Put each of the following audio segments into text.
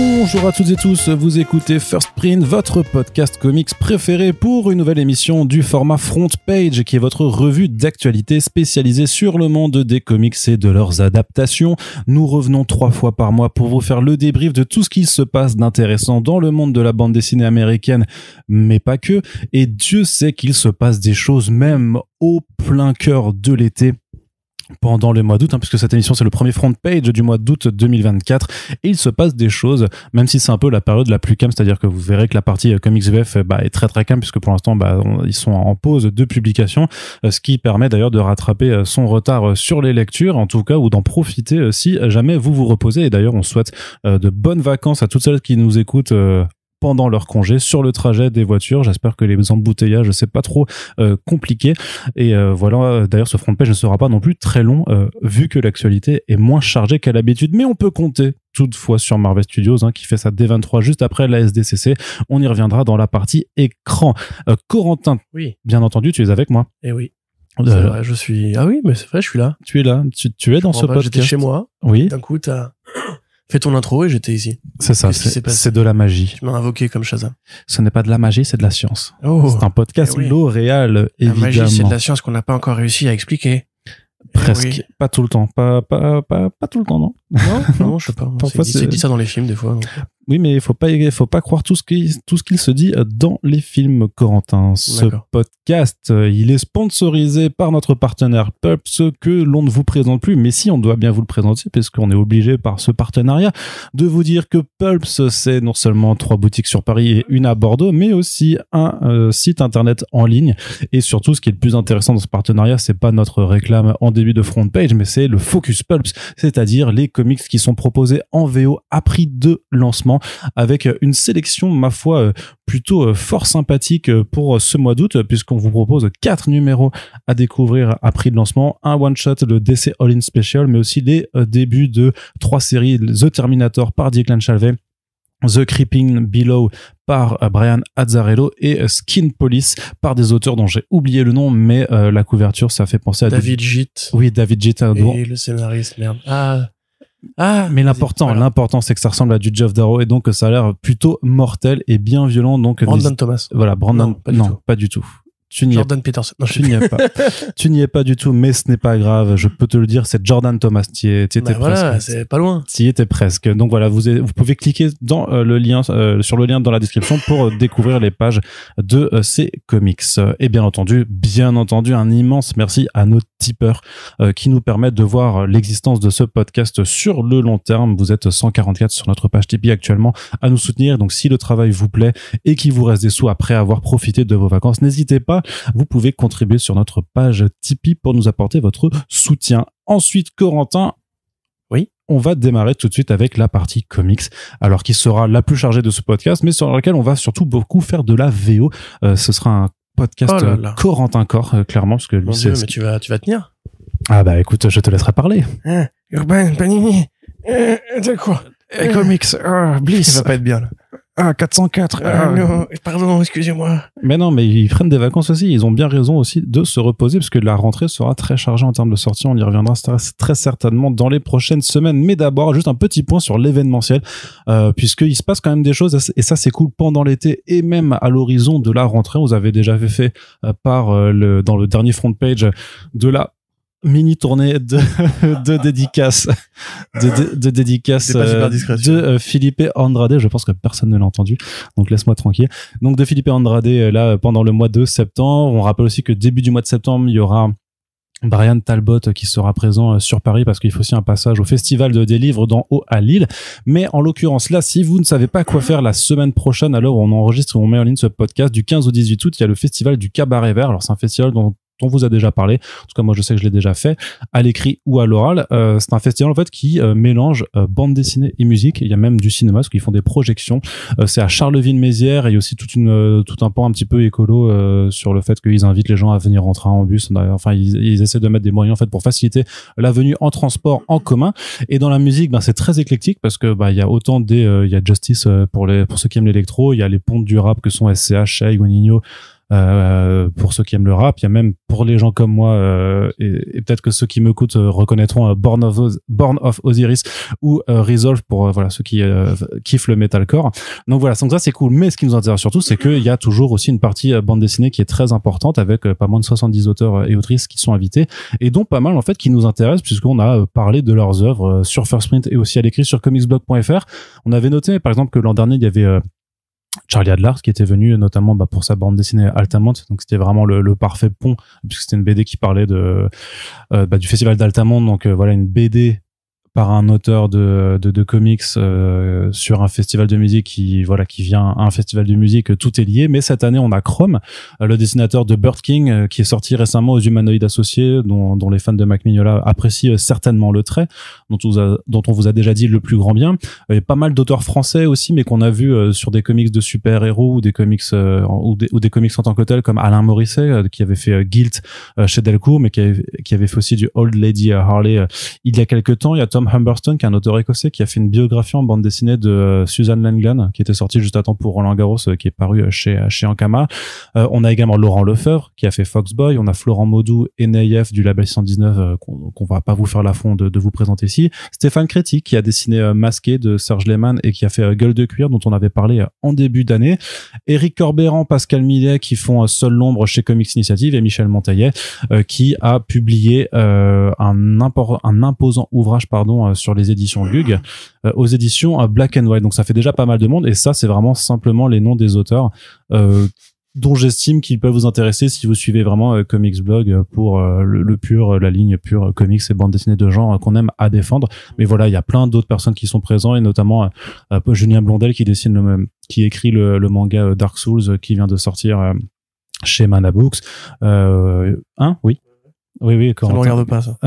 Bonjour à toutes et tous, vous écoutez First Print, votre podcast comics préféré pour une nouvelle émission du format Front Page, qui est votre revue d'actualité spécialisée sur le monde des comics et de leurs adaptations. Nous revenons 3 fois par mois pour vous faire le débrief de tout ce qui se passe d'intéressant dans le monde de la bande dessinée américaine, mais pas que. Et Dieu sait qu'il se passe des choses même au plein cœur de l'été. Pendant le mois d'août, puisque cette émission c'est le premier front page du mois d'août 2024, et il se passe des choses, même si c'est un peu la période la plus calme, c'est-à-dire que vous verrez que la partie comics VF est très très calme, puisque pour l'instant ils sont en pause de publication, ce qui permet d'ailleurs de rattraper son retard sur les lectures, en tout cas, ou d'en profiter si jamais vous vous reposez. Et d'ailleurs on souhaite de bonnes vacances à toutes celles qui nous écoutent pendant leur congé sur le trajet des voitures. J'espère que les embouteillages c'est pas trop compliqué, et voilà. D'ailleurs ce front page ne sera pas non plus très long vu que l'actualité est moins chargée qu'à l'habitude, mais on peut compter toutefois sur Marvel Studios qui fait sa D23 juste après la SDCC. On y reviendra dans la partie écran. Corentin, oui, bien entendu, tu es avec moi. Eh oui. C'est vrai, je suis. Ah oui, mais c'est vrai, je suis là. Tu es là. Tu es dans ce podcast. J'étais chez moi. Oui. D'un coup, t'as fait ton intro et j'étais ici. C'est ça. C'est de la magie. Tu m'as invoqué comme Shazam. Ce n'est pas de la magie, c'est de la science. Oh. C'est un podcast L'Oréal, évidemment. La magie, c'est de la science qu'on n'a pas encore réussi à expliquer. Presque. Oui. Pas tout le temps. Pas tout le temps, non? Non, je sais pas. C'est dit ça dans les films, des fois. Donc. Oui, mais il faut pas croire tout ce qu'il se dit dans les films, Corentin. Ce podcast, il est sponsorisé par notre partenaire Pulps, que l'on ne vous présente plus. Mais si, on doit bien vous le présenter, parce qu'on est obligé par ce partenariat de vous dire que Pulps, c'est non seulement 3 boutiques sur Paris et une à Bordeaux, mais aussi un site internet en ligne. Et surtout, ce qui est le plus intéressant dans ce partenariat, c'est pas notre réclame en début de front page, mais c'est le Focus Pulps, c'est-à-dire les comics qui sont proposés en VO à prix de lancement, avec une sélection, ma foi, plutôt fort sympathique pour ce mois d'août, puisqu'on vous propose 4 numéros à découvrir à prix de lancement, un one-shot, le DC All-In Special, mais aussi les débuts de 3 séries, The Terminator par Declan Shalvey, The Creeping Below par Brian Azzarello et Skin Police par des auteurs dont j'ai oublié le nom, mais la couverture, ça fait penser à David Gitt. Oui, David Gitt. Et le scénariste, merde. Mais l'important, c'est que ça ressemble à du Geoff Darrow, et donc ça a l'air plutôt mortel et bien violent. Donc Brandon Thomas. Voilà, Brandon. Pas du tout. Jordan Peterson. Non, tu n'y es pas. Tu n'y es pas du tout, mais ce n'est pas grave. Je peux te le dire, c'est Jordan Thomas. Tu y étais presque. Voilà, c'est pas loin. Tu y étais presque. Donc voilà, vous pouvez cliquer dans le lien, sur le lien dans la description pour découvrir les pages de ces comics. Et bien entendu, un immense merci à nos tipeurs qui nous permettent de voir l'existence de ce podcast sur le long terme. Vous êtes 144 sur notre page Tipeee actuellement à nous soutenir. Donc si le travail vous plaît et qu'il vous reste des sous après avoir profité de vos vacances, n'hésitez pas. Vous pouvez contribuer sur notre page Tipeee pour nous apporter votre soutien. Ensuite, Corentin, oui, on va démarrer tout de suite avec la partie comics, alors qui sera la plus chargée de ce podcast, mais sur laquelle on va surtout beaucoup faire de la VO. Ce sera un podcast Corentin Corps, clairement, parce que lui, mais tu vas tenir. Ah bah écoute, je te laisserai parler. Urban Panini. C'est quoi? Comics. Bliss. Ça va pas être bien là. 404. Non, pardon, excusez-moi. Mais non, mais ils prennent des vacances aussi. Ils ont bien raison aussi de se reposer, parce que la rentrée sera très chargée en termes de sorties. On y reviendra très certainement dans les prochaines semaines. Mais d'abord, juste un petit point sur l'événementiel, puisqu'il se passe quand même des choses, et ça c'est cool pendant l'été et même à l'horizon de la rentrée. Vous avez déjà fait dans le dernier front page de la mini tournée de dédicaces de Felipe Andrade. Je pense que personne ne l'a entendu, donc laisse-moi tranquille. Donc de Felipe Andrade là pendant le mois de septembre. On rappelle aussi que début du mois de septembre, il y aura Brian Talbot qui sera présent sur Paris, parce qu'il faut aussi un passage au festival des livres d'en haut à Lille. Mais en l'occurrence là, si vous ne savez pas quoi faire la semaine prochaine, alors on enregistre, on met en ligne ce podcast, du 15 au 18 août, il y a le festival du Cabaret Vert. Alors c'est un festival dont on vous a déjà parlé, en tout cas moi je sais que je l'ai déjà fait à l'écrit ou à l'oral. C'est un festival en fait qui mélange bande dessinée et musique. Il y a même du cinéma parce qu'ils font des projections. C'est à Charleville-Mézières, et il y a aussi tout un pan un petit peu écolo sur le fait qu'ils invitent les gens à venir en train, en bus. Enfin ils essaient de mettre des moyens en fait pour faciliter la venue en transport en commun. Et dans la musique, c'est très éclectique, parce que il y a autant il y a Justice pour ceux qui aiment l'électro, il y a les pontes du rap que sont SCH, Shai, Nino, pour ceux qui aiment le rap. Il y a même pour les gens comme moi et peut-être que ceux qui m'écoutent reconnaîtront Born of Osiris ou Resolve pour voilà ceux qui kiffent le metalcore. Donc voilà, donc ça c'est cool. Mais ce qui nous intéresse surtout, c'est qu'il y a toujours aussi une partie bande dessinée qui est très importante avec pas moins de 70 auteurs et autrices qui sont invités et dont pas mal en fait qui nous intéressent puisqu'on a parlé de leurs œuvres sur First Print et aussi à l'écrit sur comicsblog.fr. On avait noté par exemple que l'an dernier il y avait Charlie Adler qui était venu notamment pour sa bande dessinée Altamont, donc c'était vraiment le parfait pont puisque c'était une BD qui parlait de du festival d'Altamont, donc voilà une BD par un auteur de comics sur un festival de musique qui vient à un festival de musique, tout est lié. Mais cette année on a Chrome, le dessinateur de Bird King qui est sorti récemment aux Humanoïdes Associés, dont les fans de Mac Mignola apprécient certainement le trait, dont on vous a déjà dit le plus grand bien. Il y a pas mal d'auteurs français aussi, mais qu'on a vu sur des comics de super-héros ou des comics ou des comics en tant que tels, comme Alain Morisset qui avait fait Guilt chez Delcourt, mais qui avait fait aussi du Old Lady Harley il y a quelques temps. Il y a Tom Humberstone, qui est un auteur écossais, qui a fait une biographie en bande dessinée de Susan Langland, qui était sortie juste à temps pour Roland Garros, qui est paru chez Ankama. On a également Laurent Lefebvre, qui a fait Foxboy. On a Florent Maudou et Naïef du label 119, qu'on va pas vous faire l'affront de vous présenter ici. Stéphane Créti, qui a dessiné Masqué de Serge Lehmann et qui a fait Gueule de cuir, dont on avait parlé en début d'année. Éric Corbéran, Pascal Millet, qui font Seule l'ombre chez Comics Initiative, et Michel Montaillet, qui a publié un imposant ouvrage sur les éditions Lug, aux éditions Black and White. Donc ça fait déjà pas mal de monde, et ça c'est vraiment simplement les noms des auteurs dont j'estime qu'ils peuvent vous intéresser si vous suivez vraiment Comics Blog pour la ligne pure comics et bande dessinée de genre qu'on aime à défendre. Mais voilà, il y a plein d'autres personnes qui sont présents, et notamment Julien Blondel qui écrit le manga Dark Souls qui vient de sortir chez Mana Books. Oui. Oui, ça me regarde pas, ça.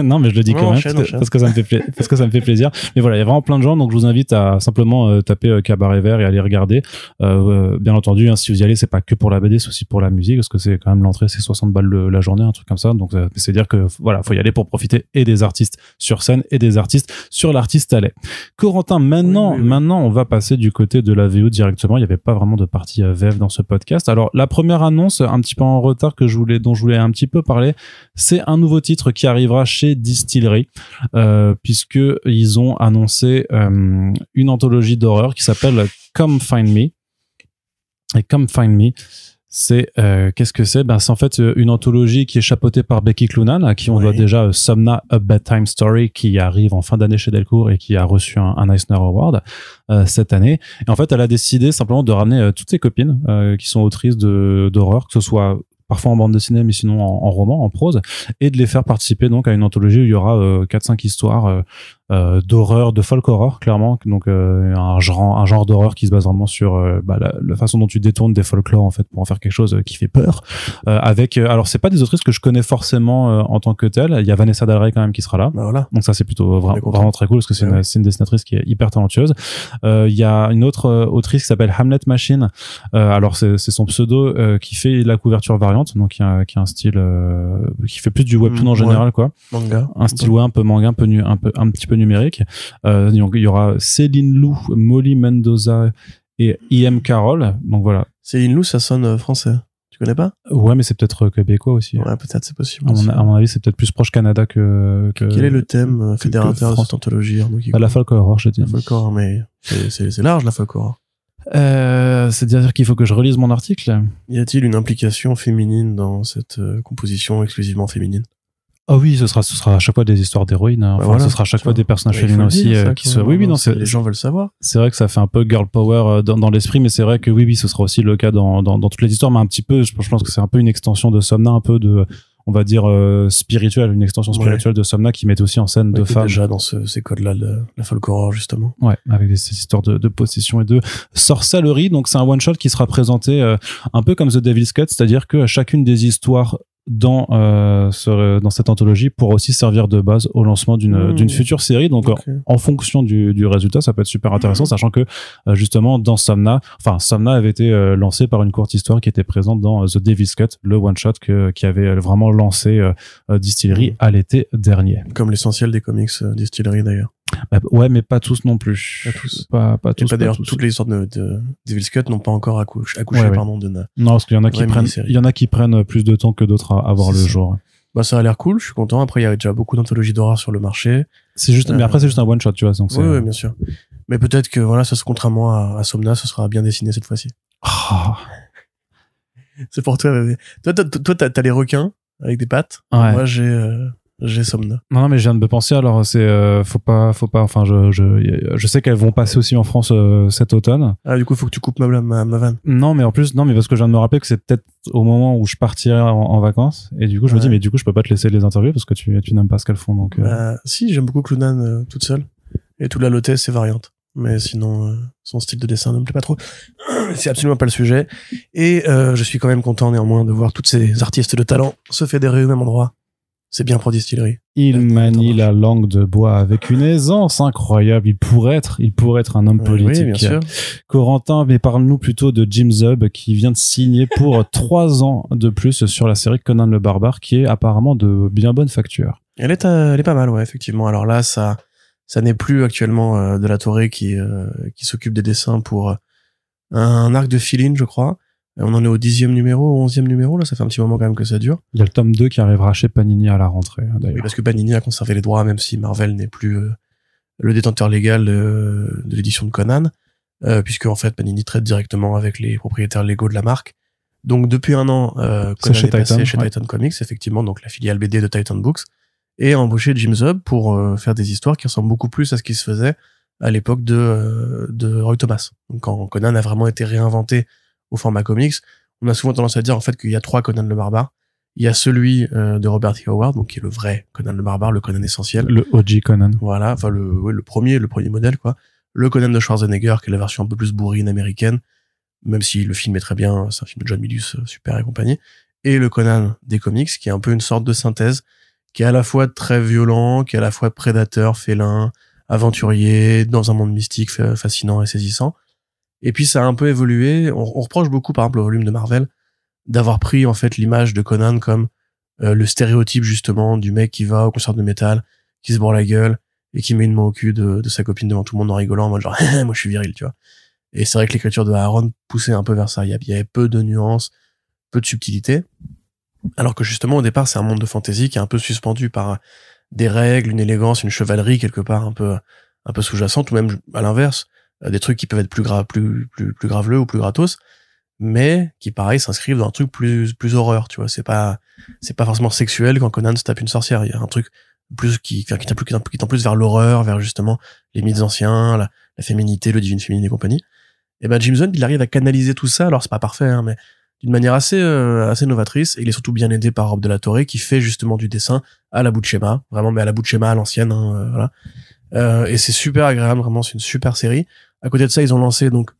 Non, mais je le dis quand même, parce que ça me fait plaisir. Mais voilà, il y a vraiment plein de gens, donc je vous invite à simplement taper Cabaret Vert et aller regarder. Bien entendu, si vous y allez, c'est pas que pour la BD, c'est aussi pour la musique, parce que c'est quand même l'entrée, c'est 60 balles la journée, un truc comme ça. Donc c'est dire que voilà, faut y aller pour profiter et des artistes sur scène et des artistes sur l'artiste allait. Corentin, maintenant, on va passer du côté de la VO directement. Il y avait pas vraiment de partie VF dans ce podcast. Alors la première annonce, un petit peu en retard dont je voulais un petit peu parler, c'est un nouveau titre qui arrivera chez Distillery, puisque ils ont annoncé une anthologie d'horreur qui s'appelle Come Find Me. Et Come Find Me, c'est qu'est-ce que c'est ? C'est en fait une anthologie qui est chapeautée par Becky Cloonan, à qui on doit déjà Somna A Bedtime Story, qui arrive en fin d'année chez Delcourt et qui a reçu un Eisner Award cette année. Et en fait, elle a décidé simplement de ramener toutes ses copines qui sont autrices d'horreur, que ce soit parfois en bande dessinée, mais sinon en roman, en prose, et de les faire participer donc à une anthologie où il y aura 4-5 histoires d'horreur, de folk horror, clairement. Donc un genre d'horreur qui se base vraiment sur la façon dont tu détournes des folklores en fait pour en faire quelque chose qui fait peur. Alors c'est pas des autrices que je connais forcément en tant que telles. Il y a Vanessa Del Rey quand même qui sera là. Voilà. Donc ça c'est plutôt vraiment très cool parce que c'est une dessinatrice qui est hyper talentueuse. Il y a une autre autrice qui s'appelle Hamlet Machine. Alors c'est son pseudo qui fait la couverture variante, donc qui a un style qui fait plus du webtoon en général, quoi. Manga. Un style un peu manga, un petit peu numérique. Donc il y aura Céline Lou, Molly Mendoza et I.M. Carroll. Donc voilà. Céline Lou, ça sonne français. Tu connais pas? Ouais, mais c'est peut-être québécois aussi. Ouais, peut-être, c'est possible. À mon avis, c'est peut-être plus proche Canada que... Quel est le thème fédérateur de cette anthologie? La folk horror, je dis. La folk horror, mais c'est large, la folk horror. C'est-à-dire qu'il faut que je relise mon article. Y a-t-il une implication féminine dans cette composition exclusivement féminine? Ah oui, ce sera à chaque fois des histoires d'héroïnes. Enfin, voilà, ce sera à chaque fois des personnages féminins aussi qui se. Oui, non, les gens veulent savoir. C'est vrai que ça fait un peu girl power dans l'esprit, mais c'est vrai que oui, ce sera aussi le cas dans toutes les histoires, mais un petit peu. Je pense que c'est un peu une extension de Somna, un peu de, on va dire spirituelle, une extension spirituelle de Somna qui met aussi en scène de femmes. Déjà dans ces codes-là, la folk horror justement. Ouais, avec ces histoires de possession et de sorcellerie. Donc c'est un one shot qui sera présenté un peu comme The Devil's Cut, c'est-à-dire que chacune des histoires dans cette anthologie pour aussi servir de base au lancement d'une future série. Donc en fonction du résultat, ça peut être super intéressant, sachant que justement dans Somna avait été lancé par une courte histoire qui était présente dans The Devil's Cut, le one shot qui avait vraiment lancé Distillery à l'été dernier. Comme l'essentiel des comics Distillery d'ailleurs. Bah, ouais, mais pas tous non plus. Pas tous. Pas tous. Et pas d'ailleurs, tous. toutes les histoires de Devil's Cut n'ont pas encore accouché, Ouais. pardon, de Non, parce qu'il y en a qui vraie prennent, mini-série. il y en a qui prennent plus de temps que d'autres à voir C'est le ça. jour. Bah, ça a l'air cool, je suis content. Après, il y a déjà beaucoup d'anthologies d'horreur sur le marché. C'est juste, mais après, c'est juste un one shot, tu vois, donc c'est. Oui, bien sûr. Mais peut-être que, voilà, ça, contrairement à Somna, ce sera bien dessiné cette fois-ci. Ah. C'est pour toi, bébé. Toi, t'as les requins avec des pattes. Ouais. Moi, j'ai Somna. Non, mais je viens de me penser, alors faut pas, enfin, je sais qu'elles vont passer aussi en France cet automne. Ah, du coup, faut que tu coupes ma vanne. Non, mais en plus, non, mais parce que je viens de me rappeler que c'est peut-être au moment où je partirai en vacances, et du coup, je me dis, mais du coup, je peux pas te laisser les interviews parce que tu n'aimes pas ce qu'elles font, donc. Si, j'aime beaucoup Clunan toute seule. Et tout la Lotte, c'est variante. Mais sinon, son style de dessin ne me plaît pas trop. C'est absolument pas le sujet. Et je suis quand même content néanmoins de voir toutes ces artistes de talent se fédérer au même endroit. C'est bien pour Distillery. Il manie la langue de bois avec une aisance incroyable. Il pourrait être un homme politique. Oui, bien sûr. Corentin, mais parle-nous plutôt de Jim Zub qui vient de signer pour 3 ans de plus sur la série Conan le Barbare, qui est apparemment de bien bonne facture. Elle est pas mal, ouais, effectivement. Alors là, ça n'est plus actuellement de la Torre qui s'occupe des dessins pour un arc de fill-in, je crois. On en est au 10e numéro, au 11e numéro, là, ça fait un petit moment quand même que ça dure. Il y a le tome 2 qui arrivera chez Panini à la rentrée, d'ailleurs. Oui, parce que Panini a conservé les droits, même si Marvel n'est plus le détenteur légal de l'édition de Conan, puisque en fait Panini traite directement avec les propriétaires légaux de la marque. Donc depuis un an, Conan est passé chez Titan Comics, effectivement, donc la filiale BD de Titan Books, et a embauché Jim Zub pour faire des histoires qui ressemblent beaucoup plus à ce qui se faisait à l'époque de Roy Thomas. Donc quand Conan a vraiment été réinventé au format comics, on a souvent tendance à dire en fait qu'il y a 3 Conan le Barbare. Il y a celui de Robert E. Howard, donc qui est le vrai Conan le Barbare, le Conan essentiel. Le OG Conan. Voilà, enfin le premier modèle, quoi. Le Conan de Schwarzenegger, qui est la version un peu plus bourrine américaine, même si le film est très bien, c'est un film de John Milius, super et compagnie. Et le Conan des comics, qui est un peu une sorte de synthèse, qui est à la fois très violent, qui est à la fois prédateur, félin, aventurier, dans un monde mystique fascinant et saisissant. Et puis ça a un peu évolué. On reproche beaucoup, par exemple, au volume de Marvel, d'avoir pris en fait l'image de Conan comme le stéréotype justement du mec qui va au concert de métal, qui se bourre la gueule et qui met une main au cul de sa copine devant tout le monde en rigolant en mode genre moi je suis viril, tu vois. Et c'est vrai que l'écriture de Aaron poussait un peu vers ça. Il y avait peu de nuances, peu de subtilité. Alors que justement au départ c'est un monde de fantasy qui est un peu suspendu par des règles, une élégance, une chevalerie quelque part un peu sous-jacente, ou même à l'inverse, des trucs qui peuvent être plus graveleux ou plus gratos, mais qui pareil s'inscrivent dans un truc plus horreur, tu vois. C'est pas forcément sexuel quand Conan se tape une sorcière. Il y a un truc plus qui tend plus vers l'horreur, vers justement les mythes anciens, la féminité, le divine féminine et compagnie. Et ben Jim Zub, il arrive à canaliser tout ça. Alors c'est pas parfait, hein, mais d'une manière assez novatrice. Et il est surtout bien aidé par Rob de la Torre qui fait justement du dessin à la Buscema, vraiment, mais à la Buscema à l'ancienne, hein, voilà. Et c'est super agréable, vraiment, c'est une super série. À côté de ça, ils ont lancé donc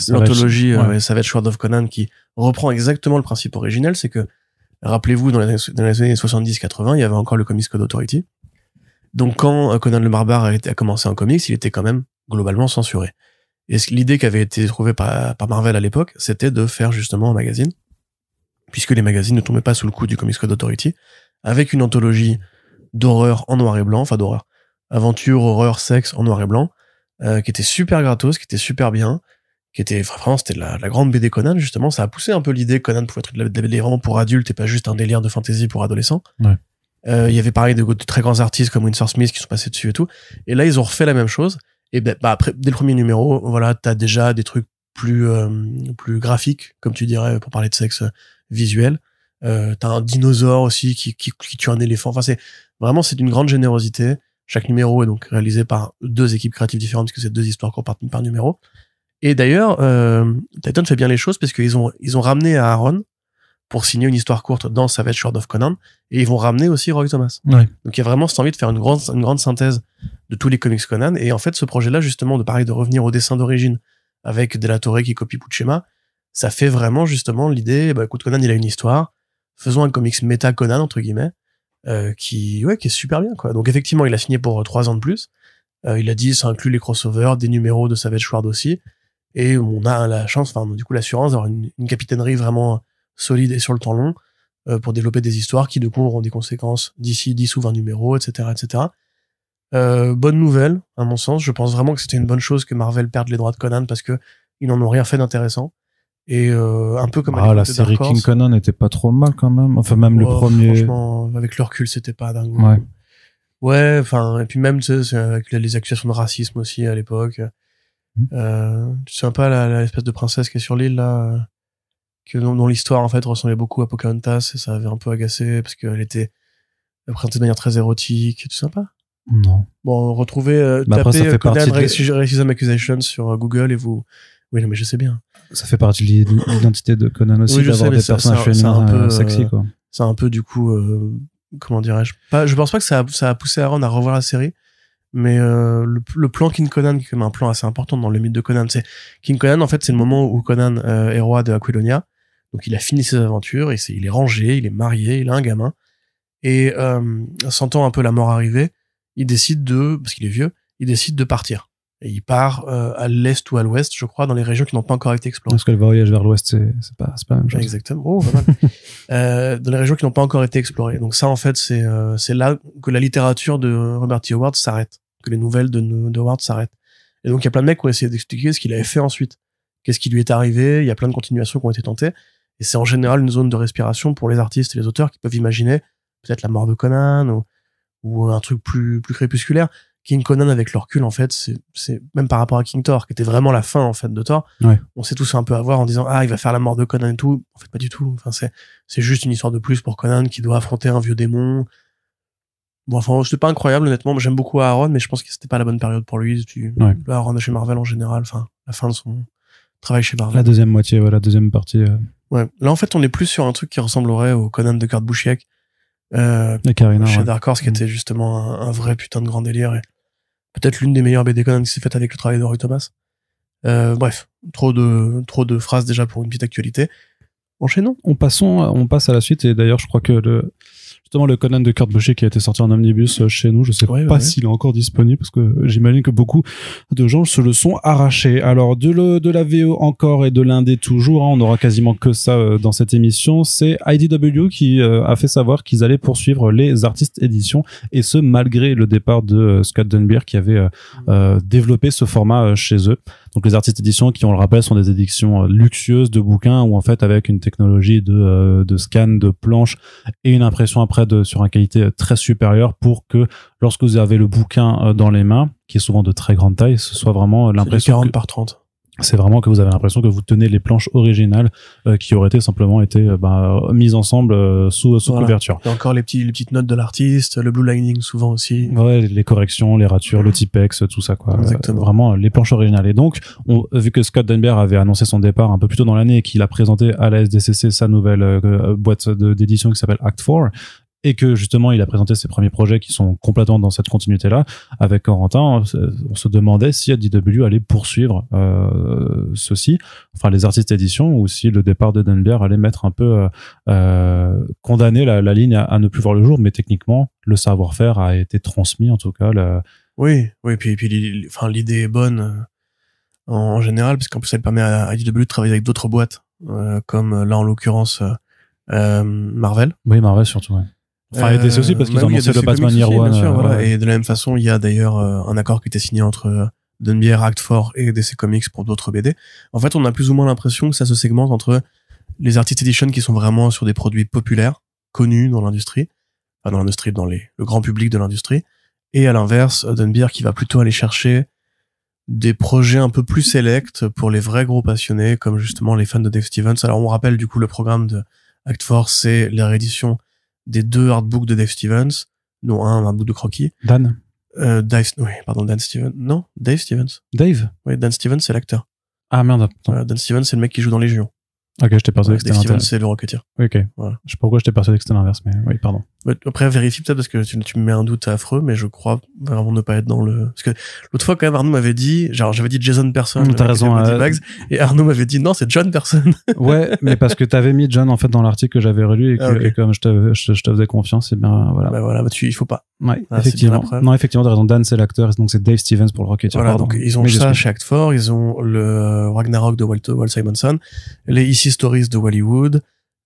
l'anthologie Savage Sword of Conan, qui reprend exactement le principe originel. C'est que, rappelez-vous, dans les années 70-80, il y avait encore le Comics Code Authority. Donc quand Conan le Barbare a commencé en comics, il était quand même globalement censuré. Et l'idée qui avait été trouvée par Marvel à l'époque, c'était de faire justement un magazine, puisque les magazines ne tombaient pas sous le coup du Comics Code Authority, avec une anthologie d'horreur en noir et blanc, enfin d'horreur, aventure, horreur, sexe en noir et blanc, qui était super gratos, qui était super bien, qui était, enfin, vraiment, c'était la grande BD Conan, justement. Ça a poussé un peu l'idée que Conan pouvait être de la BD vraiment pour adultes et pas juste un délire de fantasy pour adolescents. Ouais. Il y avait pareil de très grands artistes comme Winsor Smith qui sont passés dessus et tout. Et là, ils ont refait la même chose. Et après, dès le premier numéro, voilà, t'as déjà des trucs plus graphiques, comme tu dirais, pour parler de sexe visuel. T'as un dinosaure aussi qui tue un éléphant. Enfin, c'est d'une grande générosité. Chaque numéro est donc réalisé par 2 équipes créatives différentes, parce que c'est 2 histoires par numéro. Et d'ailleurs, Titan fait bien les choses parce qu'ils ont ramené à Aaron pour signer une histoire courte dans Savage Sword of Conan, et ils vont ramener aussi Roy Thomas. Ouais. Donc il y a vraiment cette envie de faire une grande synthèse de tous les comics Conan, et en fait ce projet-là justement de revenir au dessin d'origine avec De la Torre qui copie Buscema, ça fait vraiment justement l'idée, écoute, Conan il a une histoire, faisons un comics méta Conan entre guillemets, qui est super bien, quoi. Donc effectivement il a signé pour 3 ans de plus, il a dit ça inclut les crossovers, des numéros de Savage Sword aussi, et on a la chance, enfin du coup l'assurance d'avoir une capitainerie vraiment solide et sur le temps long, pour développer des histoires qui du coup auront des conséquences d'ici 10 ou 20 numéros, etc., etc. Bonne nouvelle, à mon sens. Je pense vraiment que c'était une bonne chose que Marvel perde les droits de Conan parce que ils n'en ont rien fait d'intéressant. Et un peu comme la série King Conan n'était pas trop mal quand même. Enfin, même le premier. Franchement, avec le recul, c'était pas dingue. Ouais. Ouais, enfin, et puis même, tu sais, avec les accusations de racisme aussi à l'époque. Tu sais pas l'espèce de princesse qui est sur l'île, là, dont l'histoire, en fait, ressemblait beaucoup à Pocahontas, et ça avait un peu agacé parce qu'elle était présentée de manière très érotique. Tu sais pas? Non. Bon, retrouvez, tapez Conan Racism Accusation sur Google et vous... Oui, non, mais je sais bien. Ça fait partie de l'identité de Conan aussi, oui, d'avoir des personnages féminins sexy, quoi. C'est un peu, du coup, comment dirais-je? Je pense pas que ça a poussé Aaron à revoir la série, mais le plan King Conan, qui est un plan assez important dans le mythe de Conan, c'est King Conan, en fait, c'est le moment où Conan est roi de Aquilonia. Donc, il a fini ses aventures, il est rangé, il est marié, il a un gamin. Et sentant un peu la mort arriver, il décide parce qu'il est vieux, il décide de partir. Et il part à l'est ou à l'ouest, je crois, dans les régions qui n'ont pas encore été explorées. Parce que le voyage vers l'ouest, c'est pas la même chose. Exactement. Oh, pas mal. Dans les régions qui n'ont pas encore été explorées. Donc ça, en fait, c'est là que la littérature de Robert T. Howard s'arrête, que les nouvelles de Howard s'arrêtent. Et donc il y a plein de mecs qui ont essayé d'expliquer ce qu'il avait fait ensuite, qu'est-ce qui lui est arrivé. Il y a plein de continuations qui ont été tentées. Et c'est en général une zone de respiration pour les artistes et les auteurs qui peuvent imaginer peut-être la mort de Conan ou un truc plus crépusculaire. King Conan, avec le recul, en fait, c'est même par rapport à King Thor, qui était vraiment la fin, en fait, de Thor. Ouais. On s'est tous un peu avoir en disant, il va faire la mort de Conan et tout. En fait, pas du tout. Enfin, c'est juste une histoire de plus pour Conan qui doit affronter un vieux démon. Bon, enfin, c'était pas incroyable, honnêtement. J'aime beaucoup Aaron, mais je pense que c'était pas la bonne période pour lui. Ouais. Le Aaron chez Marvel en général, enfin, la fin de son travail chez Marvel. La deuxième moitié, la deuxième partie. Ouais. Là, en fait, on est plus sur un truc qui ressemblerait au Conan de Kurt Busiek. Carina, chez Dark Horse, qui était justement un vrai putain de grand délire, et peut-être l'une des meilleures BD Conan qui s'est faite avec le travail de Roy Thomas. Bref, trop de phrases déjà pour une petite actualité. Enchaînons. On passe à la suite, et d'ailleurs je crois que justement le Conan de Kurt Busiek qui a été sorti en omnibus chez nous, je sais pas s'il est encore disponible, parce que j'imagine que beaucoup de gens se le sont arrachés. Alors de la VO encore et de l'indé toujours, on aura quasiment que ça dans cette émission. C'est IDW qui a fait savoir qu'ils allaient poursuivre les artistes éditions, et ce malgré le départ de Scott Dunbier qui avait développé ce format chez eux. Donc les artistes éditions, qui on le rappelle, sont des éditions luxueuses de bouquins, où en fait avec une technologie de scan de planches et une impression après sur une qualité très supérieure, pour que lorsque vous avez le bouquin dans les mains, qui est souvent de très grande taille, ce soit vraiment l'impression 40 par 30. C'est vraiment que vous avez l'impression que vous tenez les planches originales qui auraient simplement été mises ensemble sous couverture. Il y a encore les petites notes de l'artiste, le blue lining souvent aussi. Ouais, les corrections, les ratures, le typex, tout ça, quoi. Exactement. Vraiment les planches originales. Et donc, vu que Scott Dunbier avait annoncé son départ un peu plus tôt dans l'année, et qu'il a présenté à la SDCC sa nouvelle boîte d'édition qui s'appelle Act 4, et que justement il a présenté ses premiers projets qui sont complètement dans cette continuité-là, avec Corentin, on se demandait si IDW allait poursuivre ceci, enfin les artistes éditions, ou si le départ de Dunbier allait mettre un peu condamner la ligne à ne plus voir le jour. Mais techniquement, le savoir-faire a été transmis, en tout cas. Oui, puis l'idée est bonne en général, parce qu'en plus elle permet à IDW de travailler avec d'autres boîtes, comme là en l'occurrence Marvel. Oui, Marvel surtout, ouais. Enfin, et DC aussi, parce qu'ils ont annoncé le Batman Year One. Voilà. Et de la même façon, il y a d'ailleurs un accord qui était signé entre Dunbier, Act 4 et DC Comics pour d'autres BD. En fait, on a plus ou moins l'impression que ça se segmente entre les artist editions qui sont vraiment sur des produits populaires, connus dans l'industrie, dans le grand public de l'industrie, et à l'inverse, Dunbier qui va plutôt aller chercher des projets un peu plus sélects pour les vrais gros passionnés, comme justement les fans de Dave Stevens. Alors, on rappelle du coup le programme de Act 4, c'est la réédition des 2 artbooks de Dave Stevens, dont un artbook de croquis. Dan Stevens. Non, Dave Stevens. Dave? Oui, Dan Stevens, c'est l'acteur. Ah merde. Dan Stevens, c'est le mec qui joue dans Légion. Ok, je t'ai persuadé que c'était l'inverse. Dave Stevens, c'est le Rocketeer. Ok. Voilà. Je sais pas pourquoi je t'ai persuadé que c'était l'inverse, mais oui, pardon. Après, vérifie peut-être, parce que tu me mets un doute affreux, mais je crois vraiment ne pas être dans le... Parce que l'autre fois, quand même, Arnaud m'avait dit, j'avais dit Jason Person. T'as raison. Bags, et Arnaud m'avait dit, non, c'est John Person. Ouais, mais parce que t'avais mis John, en fait, dans l'article que j'avais relu, et comme je te faisais confiance, et bien, voilà. Il faut pas. Ouais, effectivement. Non, effectivement, t'as raison. Dan, c'est l'acteur, donc c'est Dave Stevens pour le Rocketeer. Voilà, donc ils ont ça chez Act 4, ils ont le Ragnarok de Walt Simonson, les Easy Stories de Wally Wood,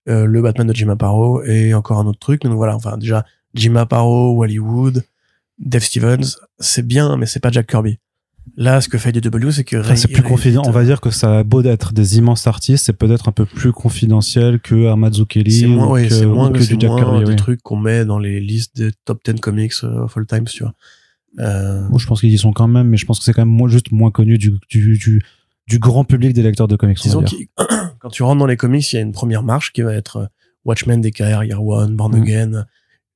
le Batman de Jim Aparo, et encore un autre truc. Donc voilà, enfin, déjà, Jim Aparo, Wally Wood, Dave Stevens, c'est bien, mais c'est pas Jack Kirby. Là, ce que fait IDW, c'est que c'est plus confidentiel. On va dire que ça a beau d'être des immenses artistes, c'est peut-être un peu plus confidentiel que Mazzucchelli. C'est moins, ouais, c'est moins que du Jack Kirby. Des trucs qu'on met dans les listes des top 10 comics of all time, tu vois. Moi, je pense qu'ils y sont quand même, mais je pense que c'est quand même juste moins connu du grand public des lecteurs de comics. Disons quand tu rentres dans les comics, il y a une première marche qui va être Watchmen, DKR, Year One, Born Again,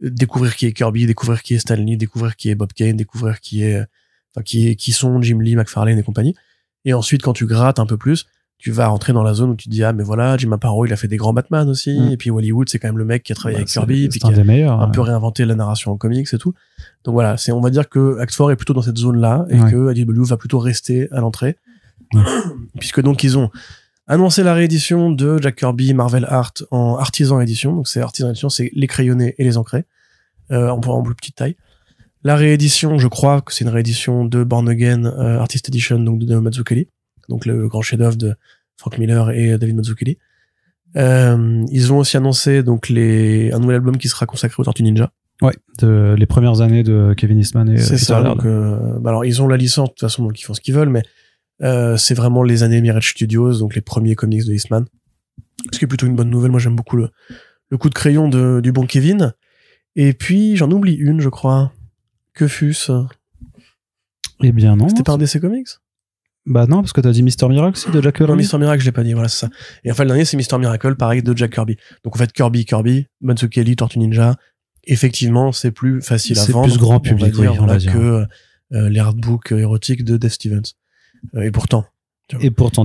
découvrir qui est Kirby, découvrir qui est Stan Lee, découvrir qui est Bob Kane, découvrir qui sont Jim Lee, McFarlane et compagnie. Et ensuite, quand tu grattes un peu plus, tu vas rentrer dans la zone où tu te dis, ah, mais voilà, Jim Aparo, il a fait des grands Batman aussi. Et puis Hollywood, c'est quand même le mec qui a travaillé avec Kirby, puis qui a un peu réinventé la narration en comics et tout. Donc voilà, on va dire que Act 4 est plutôt dans cette zone-là et que IDW va plutôt rester à l'entrée. Puisque donc ils ont annoncé la réédition de Jack Kirby Marvel Art en Artisan Edition. Donc c'est Artisan Edition, c'est les crayonnés et les encrés, en plus petite taille. La réédition, je crois que c'est une réédition de Born Again Artist Edition, donc de Mazzucchelli, donc le grand chef-d'œuvre de Frank Miller et David Mazzucchelli. Ils ont aussi annoncé donc un nouvel album qui sera consacré aux Tortues Ninja. Ouais, les premières années de Kevin Eastman et c'est Peter ça. Laird. Donc, alors ils ont la licence de toute façon, donc ils font ce qu'ils veulent, mais c'est vraiment les années Mirage Studios, donc les premiers comics de Eastman. Ce qui est plutôt une bonne nouvelle. Moi, j'aime beaucoup le coup de crayon du bon Kevin. Et puis j'en oublie une, je crois. Que fût-ce? Eh bien non. C'était pas un DC Comics? Bah non, parce que t'as dit Mr. Miracle, c'est de Jack Kirby. Non, Mr. Miracle, je l'ai pas dit, voilà, c'est ça. Et enfin, le dernier, c'est Mr. Miracle, pareil, de Jack Kirby. Donc en fait, Kirby, Mazzucchelli, Tortue Ninja, effectivement, c'est plus facile à vendre. C'est plus grand public, on va dire. Que les artbooks érotiques de Dave Stevens. Et pourtant.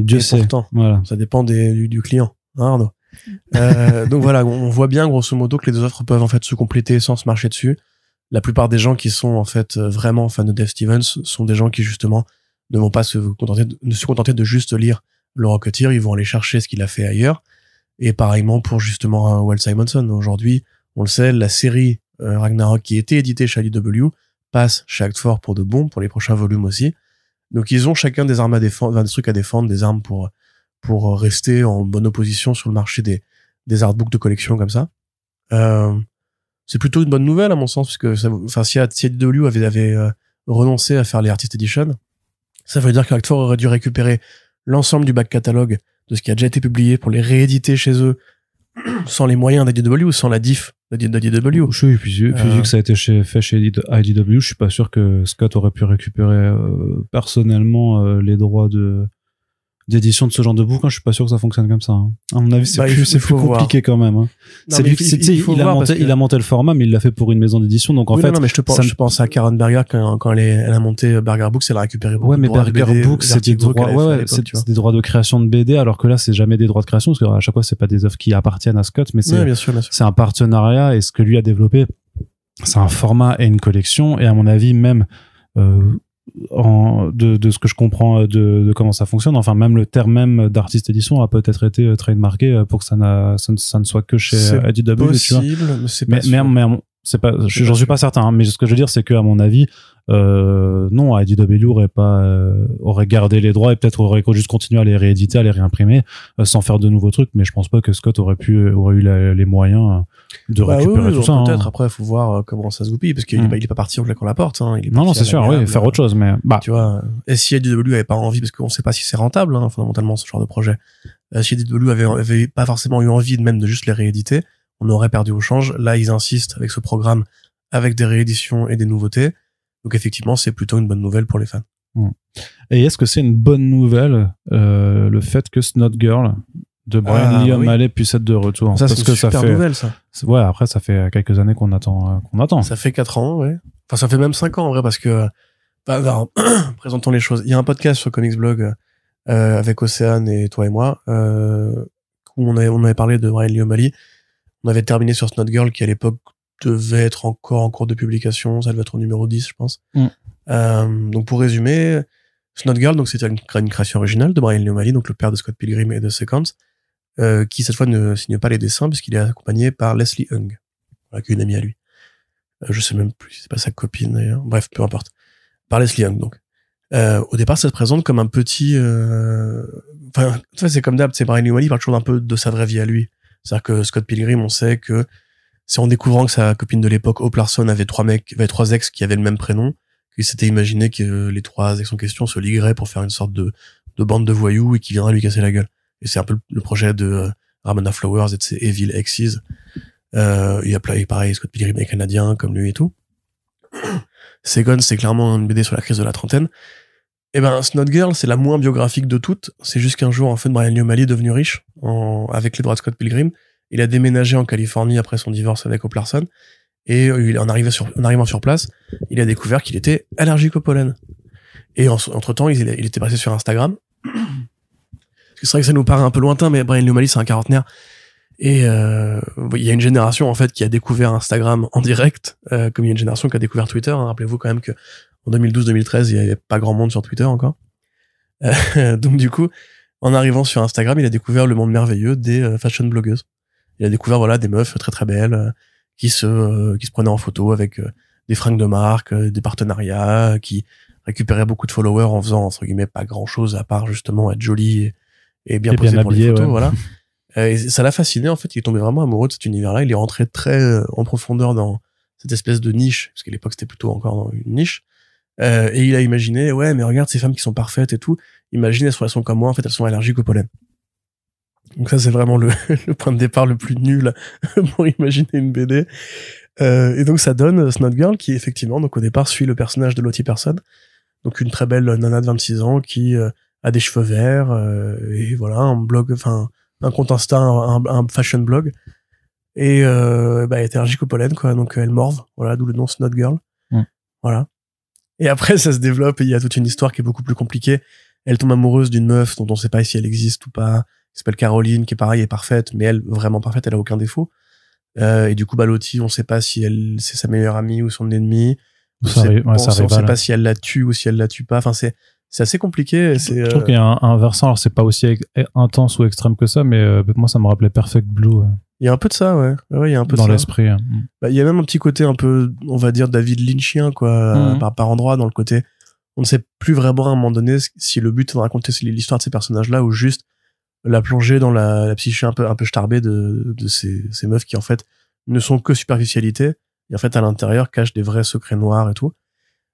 Dieu sait. Voilà. Ça dépend du client, hein, Arnaud. Donc voilà, on voit bien, grosso modo, que les deux offres peuvent en fait se compléter sans se marcher dessus. La plupart des gens qui sont en fait vraiment fans de Dave Stevens sont des gens qui justement ne vont pas se contenter de juste lire le Rocketeer, ils vont aller chercher ce qu'il a fait ailleurs. Et pareillement pour justement Walt Simonson. Aujourd'hui, on le sait, la série Ragnarok qui était éditée chez IDW passe chez Act 4 pour de bon, pour les prochains volumes aussi. Donc ils ont chacun des armes à défendre, des trucs à défendre, des armes pour rester en bonne opposition sur le marché des artbooks de collection comme ça. C'est plutôt une bonne nouvelle à mon sens, parce que si IDW avait renoncé à faire les Artist Edition, ça veut dire que Act 4 aurait dû récupérer l'ensemble du back catalogue de ce qui a déjà été publié pour les rééditer chez eux sans les moyens d'IDW, sans la diff d'IDW. Oui, puis vu que ça a été fait chez IDW, je suis pas sûr que Scott aurait pu récupérer personnellement les droits d'édition de ce genre de bouquin. Je suis pas sûr que ça fonctionne comme ça. Hein. À mon avis, c'est plus compliqué quand même. Hein. C'est lui il a monté le format, mais il l'a fait pour une maison d'édition. Donc en fait, non, mais je pense à Karen Berger quand elle a monté Berger Books, elle a récupéré beaucoup de droits. Ouais, mais Berger Books, c'est des droits de création de BD, alors que là, c'est jamais des droits de création, parce qu'à chaque fois, c'est pas des œuvres qui appartiennent à Scott, mais c'est un partenariat, et ce que lui a développé, c'est un format et une collection, et à mon avis, même, de ce que je comprends de comment ça fonctionne, enfin même le terme même d'artiste édition a peut-être été trademarké pour que ça ne soit que chez IDW, tu vois. Mais c'est pas, j'en suis pas certain, hein, mais ce que je veux dire, c'est que à mon avis, non, IDW aurait gardé les droits et peut-être aurait juste continué à les rééditer, à les réimprimer, sans faire de nouveaux trucs, mais je pense pas que Scott aurait eu les moyens de récupérer tout ça. Peut-être, après, faut voir comment ça se goupille, parce qu'il est pas parti en claquant la porte, hein. Non, c'est sûr, oui, faire autre chose, mais, tu vois, et si IDW avait pas envie, parce qu'on sait pas si c'est rentable, hein, fondamentalement, ce genre de projet, si IDW avait pas forcément eu envie de juste les rééditer, on aurait perdu au change. Là, ils insistent avec ce programme, avec des rééditions et des nouveautés. Donc effectivement, c'est plutôt une bonne nouvelle pour les fans. Et est-ce que c'est une bonne nouvelle le fait que Snot Girl de Brian Lee O'Malley puisse être de retour? Ça, c'est une super nouvelle, ça. Ouais, après, ça fait quelques années qu'on attend. Ça fait 4 ans, ouais. Enfin, ça fait même 5 ans, en vrai, parce que... présentons les choses. Il y a un podcast sur Comics Blog avec Océane et toi et moi où on avait parlé de Brian Lee O'Malley. On avait terminé sur Snot Girl, qui à l'époque devait être encore en cours de publication. Ça devait être au numéro 10, je pense. Donc pour résumer, Snot Girl, donc c'était une création originale de Brian Lee O'Malley, donc le père de Scott Pilgrim et de Sequence, qui cette fois ne signe pas les dessins puisqu'il est accompagné par Leslie Hung, qui est une amie à lui. Je sais même plus si c'est pas sa copine d'ailleurs. Bref, peu importe. Par Leslie Hung, donc. Au départ, ça se présente comme un petit... Enfin, c'est comme d'hab, c'est Brian Lee O'Malley parle toujours un peu de sa vraie vie à lui. C'est-à-dire que Scott Pilgrim, on sait que c'est en découvrant que sa copine de l'époque, Hope Larson, avait trois ex qui avaient le même prénom, qu'il s'était imaginé que les 3 ex en question se ligueraient pour faire une sorte de bande de voyous et qui viendraient lui casser la gueule. Et c'est un peu le projet de Ramona Flowers et de ses Evil Exes. Il y a pareil, Scott Pilgrim est canadien, comme lui et tout. Second, c'est clairement une BD sur la crise de la trentaine. Et ben, Snot Girl, c'est la moins biographique de toutes. C'est juste qu'un jour, en fait, Brian Lee O'Malley est devenu riche avec les droits de Scott Pilgrim. Il a déménagé en Californie après son divorce avec Hope Larson. Et en arrivant sur place, il a découvert qu'il était allergique au pollen. Et entre-temps, il était passé sur Instagram. Parce que c'est vrai que ça nous paraît un peu lointain, mais Brian Lee O'Malley, c'est un quarantenaire. Et il y a une génération en fait qui a découvert Instagram en direct, comme il y a une génération qui a découvert Twitter. Hein. Rappelez-vous quand même que en 2012-2013, il y avait pas grand monde sur Twitter encore. Donc du coup, en arrivant sur Instagram, il a découvert le monde merveilleux des fashion blogueuses. Il a découvert des meufs très très belles qui se prenaient en photo avec des fringues de marque, des partenariats, qui récupéraient beaucoup de followers en faisant entre guillemets pas grand chose à part justement être jolie et bien posé pour les photos, ouais. Voilà. Et ça l'a fasciné, en fait, il est tombé vraiment amoureux de cet univers-là, il est rentré très en profondeur dans cette espèce de niche, parce qu'à l'époque c'était plutôt encore dans une niche, et il a imaginé, ouais, mais regarde ces femmes qui sont parfaites et tout, imagine, elles sont comme moi, en fait, elles sont allergiques au pollen. Donc ça, c'est vraiment le point de départ le plus nul pour imaginer une BD. Et donc ça donne Snot Girl, qui effectivement, donc au départ, suit le personnage de Lottie Person, donc une très belle nana de 26 ans qui a des cheveux verts, et voilà, un compte Insta, un fashion blog, et elle est allergique au pollen, quoi, donc elle morve, voilà, d'où le nom Snot Girl. Voilà. Et après ça se développe et il y a toute une histoire qui est beaucoup plus compliquée. Elle tombe amoureuse d'une meuf dont on sait pas si elle existe ou pas, qui s'appelle Caroline, qui est pareil, est parfaite, mais elle, vraiment parfaite, elle a aucun défaut. Et du coup, Lottie, on sait pas si c'est sa meilleure amie ou son ennemi. On sait pas si elle la tue ou si elle la tue pas. Enfin, c'est assez compliqué. Je trouve qu'il y a un versant, alors c'est pas aussi intense ou extrême que ça, mais moi ça me rappelait Perfect Blue. Il y a un peu de ça, ouais. Ouais, il y a un peu dans de ça. l'esprit. Il y a même un petit côté un peu, on va dire, David Lynchien, quoi, par endroit, dans le côté. On ne sait plus vraiment à un moment donné si le but est de raconter l'histoire de ces personnages-là ou juste la plonger dans la psyché un peu starbée de ces meufs qui, en fait, ne sont que superficialité et, en fait, à l'intérieur, cachent des vrais secrets noirs et tout.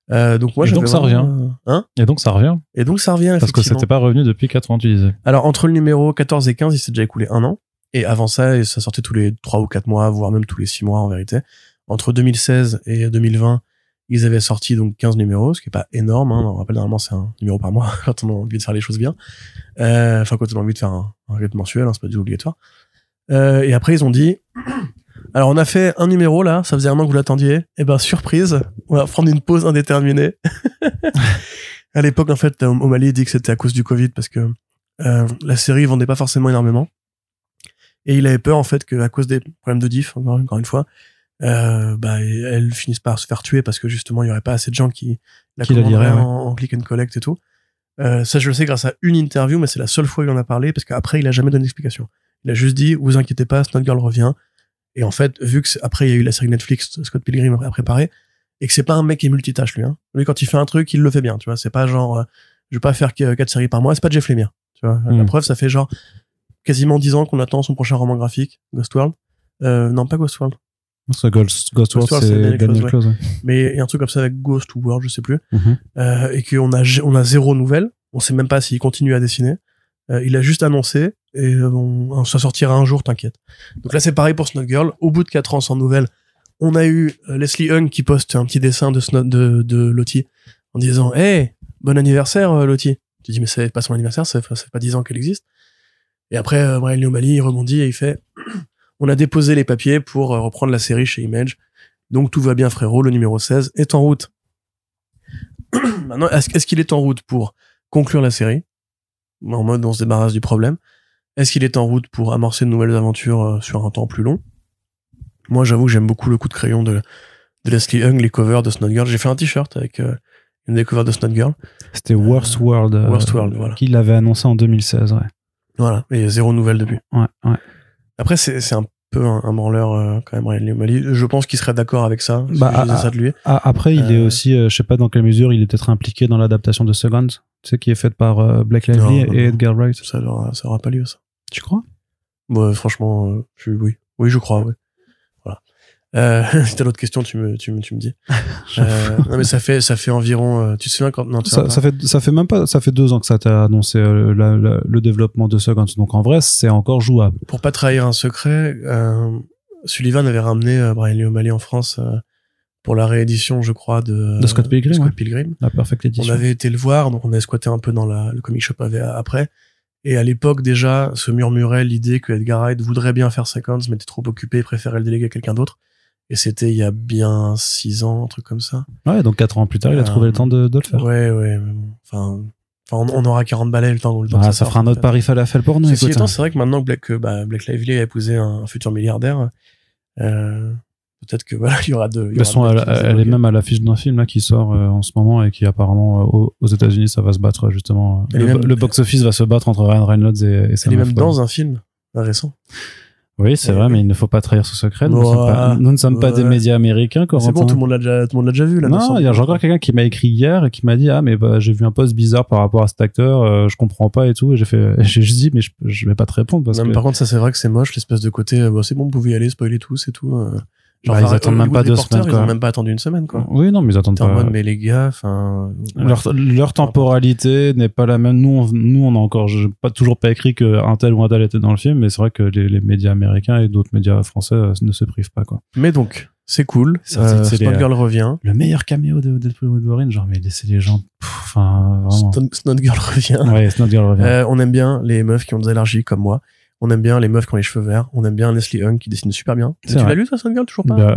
Donc moi, ça revient. Hein? Et donc ça revient. Parce que c'était pas revenu depuis 4 ans, tu disais. Alors, entre le numéro 14 et 15, il s'est déjà écoulé 1 an. Et avant ça, ça sortait tous les 3 ou 4 mois, voire même tous les 6 mois, en vérité. Entre 2016 et 2020, ils avaient sorti donc 15 numéros, ce qui est pas énorme, hein. On rappelle, normalement, c'est un numéro par mois quand on a envie de faire les choses bien. Quand on a envie de faire un rythme mensuel, hein, c'est pas du tout obligatoire. Et après, ils ont dit, alors on a fait un numéro là, ça faisait un an que vous l'attendiez. Et ben, surprise, on va prendre une pause indéterminée. À l'époque, en fait, O'Malley dit que c'était à cause du Covid parce que la série vendait pas forcément énormément. Et il avait peur, en fait, qu'à cause des problèmes de diff, encore une fois, elles finissent par se faire tuer parce que justement, il y aurait pas assez de gens qui la commanderaient en click and collect et tout. Ça, je le sais grâce à une interview, mais c'est la seule fois qu'il en a parlé parce qu'après, il a jamais donné d'explication. Il a juste dit, vous inquiétez pas, Snot Girl revient. Et en fait, vu que après, il y a eu la série Netflix, Scott Pilgrim a préparé, et que c'est pas un mec qui est multitâche, lui, hein. Lui, quand il fait un truc, il le fait bien, tu vois. C'est pas genre, je vais pas faire 4 séries par mois, c'est pas Jeff Lemire, tu vois. La preuve, ça fait genre, quasiment 10 ans qu'on attend son prochain roman graphique, Ghost World. Non, pas Ghost World. Ghost World, c'est Daniel Close. Ouais. Mais il y a un truc comme ça avec Ghost ou World, je sais plus. Et qu'on a 0 nouvelles. On sait même pas s'il continue à dessiner. Il a juste annoncé et ça sortira un jour, t'inquiète. Donc là, c'est pareil pour Snot Girl. Au bout de 4 ans sans nouvelles, on a eu Leslie Hung qui poste un petit dessin de Lottie en disant, hey, bon anniversaire, Lottie. Tu dis, mais c'est pas son anniversaire, ça fait pas 10 ans qu'elle existe. Et après, Brian Lee O'Malley, il rebondit et il fait, on a déposé les papiers pour reprendre la série chez Image. Donc tout va bien, frérot, le numéro 16 est en route. Maintenant, est-ce qu'il est en route pour conclure la série? En mode, on se débarrasse du problème. Est-ce qu'il est en route pour amorcer de nouvelles aventures sur un temps plus long? Moi, j'avoue que j'aime beaucoup le coup de crayon de Leslie Hung, les covers de Snot Girl. J'ai fait un t-shirt avec une des covers de Snot Girl. C'était Worst World. Voilà. Qu'il avait annoncé en 2016, ouais. Voilà. Et 0 nouvelles depuis. Ouais. Après, c'est un peu un branleur, quand même, Brian Lee O'Malley. Je pense qu'il serait d'accord avec ça. Si je disais ça de lui. Après, il est aussi, je sais pas dans quelle mesure il est peut-être impliqué dans l'adaptation de Seconds, tu sais, qui est faite par Blake Lively et Edgar Wright. Ça aura pas lieu, ça. Tu crois? Franchement, oui, je crois, ouais. Voilà. Si t'as d'autres questions, tu me dis. Non, mais ça fait environ, tu te souviens quand, non, ça fait même pas, ça fait 2 ans que ça t'a annoncé le développement de Second. Donc en vrai, c'est encore jouable. Pour pas trahir un secret, Sullivan avait ramené Brian Lee O'Malley en France pour la réédition, je crois, de Scott Pilgrim. Pilgrim. La Perfect Edition. On avait été le voir, donc on avait squatté un peu dans le comic shop après. Et à l'époque, déjà, se murmurait l'idée que Edgar Wright voudrait bien faire Seconds, mais était trop occupé, préférait le déléguer à quelqu'un d'autre. Et c'était il y a bien 6 ans, un truc comme ça. Ouais, donc 4 ans plus tard, il a trouvé le temps de le faire. Ouais, mais bon, enfin, on aura 40 balais le temps. Ça fera un autre pari falafel pour nous. Ceci étant, c'est vrai que maintenant que Blake Lively a épousé un futur milliardaire, peut-être que voilà, il y aura elle est même à l'affiche d'un film là qui sort en ce moment et qui apparemment aux États-Unis ça va se battre justement. Le box-office va se battre entre Ryan Reynolds et elle est même dans un film récent. Oui, c'est vrai, mais il ne faut pas trahir ce secret. Nous ne sommes pas des médias américains, Corentin. C'est bon, tout le monde l'a déjà vu, là. Non, il y a encore quelqu'un qui m'a écrit hier et qui m'a dit, j'ai vu un post bizarre par rapport à cet acteur, je comprends pas et tout. Et j'ai juste dit, mais je vais pas te répondre parce que... Par contre, ça, c'est vrai que c'est moche, l'espèce de côté, c'est bon, vous pouvez y aller, spoiler tout, c'est tout. Genre, ils attendent même pas 2 semaines, quoi. Ils ont même pas attendu 1 semaine, quoi. Oui, non, mais ils attendent pas. En mode, mais les gars, enfin. Leur temporalité n'est pas la même. Nous, on a encore, toujours pas écrit que un tel ou un tel était dans le film, mais c'est vrai que les médias américains et d'autres médias français ne se privent pas, quoi. Mais donc, c'est cool. Snot Girl revient. Le meilleur caméo de Deadpool Wolverine, genre, mais laissez les gens, enfin, vraiment. Snot Girl revient. Ouais, Snot Girl revient. On aime bien les meufs qui ont des allergies comme moi. On aime bien les meufs qui ont les cheveux verts. On aime bien Leslie Hung qui dessine super bien. Tu l'as lu, toi, Snot Girl, toujours pas?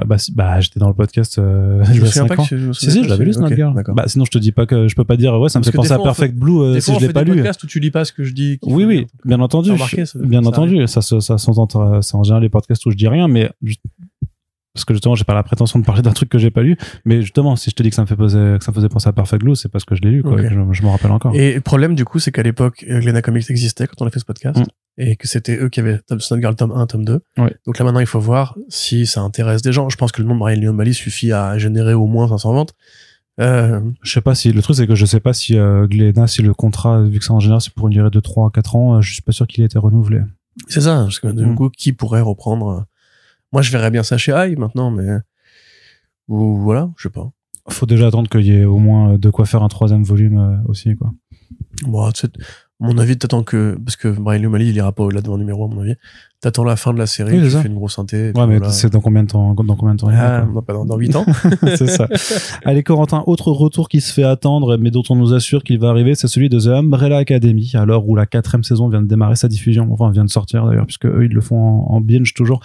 J'étais dans le podcast, je me souviens pas si, je l'avais lu, Snot Girl. Sinon, je te dis pas que je peux pas dire, ouais, ça me fait penser à Perfect Blue, si je l'ai pas lu. Des podcasts où tu lis pas ce que je dis. Oui, bien entendu. Bien entendu. Ça s'entend, c'est en général les podcasts où je dis rien, mais parce que justement j'ai pas la prétention de parler d'un truc que j'ai pas lu, mais justement si je te dis que ça me faisait penser à Perfect Blue, c'est parce que je l'ai lu, quoi. Okay. Je m'en rappelle encore. Et le problème du coup, c'est qu'à l'époque Glénat Comics existait quand on a fait ce podcast, et que c'était eux qui avaient Snot Girl tome 1, tome 2. Ouais. Donc là maintenant il faut voir si ça intéresse des gens. Je pense que le nom de Brian Lee O'Malley suffit à générer au moins 500 ventes. Je sais pas si le truc c'est que je sais pas si Glénat, si le contrat, vu que c'est en général c'est pour une durée de 3 à 4 ans, je suis pas sûr qu'il ait été renouvelé. C'est ça, parce que du coup qui pourrait reprendre. Moi, je verrais bien ça chez Aïe maintenant, mais voilà, je sais pas. Faut déjà attendre qu'il y ait au moins de quoi faire un 3e volume aussi, quoi. Bon, mon avis, t'attends parce que Brian Lee O'Malley, il ira pas au-delà de mon numéro, à mon avis. T'attends la fin de la série, tu fais une grosse synthé. Ouais, mais c'est dans combien de temps? Pas dans 8 ans. C'est ça. Allez, Corentin, autre retour qui se fait attendre, mais dont on nous assure qu'il va arriver, c'est celui de The Umbrella Academy, à l'heure où la 4e saison vient de démarrer sa diffusion. Enfin, vient de sortir d'ailleurs, puisque eux, ils le font en binge toujours,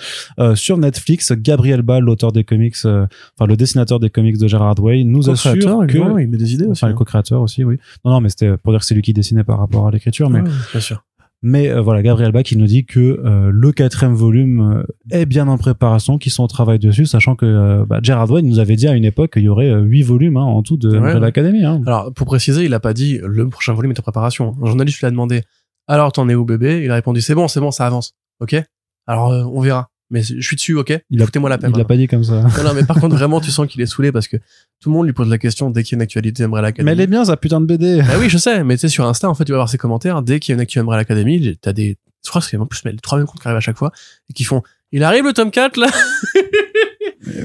sur Netflix. Gabriel Ball, l'auteur des comics, le dessinateur des comics de Gerard Way, nous assure que... il met des idées aussi. Le co-créateur aussi, oui. Non, mais c'était pour dire que c'est lui qui dessinait par rapport à l'écriture, mais... bien sûr. Mais voilà, Gabriel Bach qui nous dit que le 4e volume est bien en préparation, qu'ils sont au travail dessus, sachant que Gerard Way nous avait dit à une époque qu'il y aurait 8 volumes en tout de l'Académie. Alors, pour préciser, il a pas dit le prochain volume est en préparation. Un journaliste lui a demandé « Alors, t'en es où, bébé ?» Il a répondu « C'est bon, ça avance. Ok ? Alors, on verra. Mais je suis dessus, ok ? Foutez-moi la paix. Il l'a pas dit comme ça. Non, mais par contre, vraiment, tu sens qu'il est saulé parce que tout le monde lui pose la question dès qu'il y a une actualité Umbrella Academy. Mais elle est bien, sa putain de BD. Ah oui, je sais, mais tu sais, sur Insta, en fait, tu vas voir ses commentaires. Dès qu'il y a une actualité Umbrella Academy, t'as je crois que c'est en plus les 3 mêmes comptes qui arrivent à chaque fois et qui font « Il arrive le tome 4, là ?»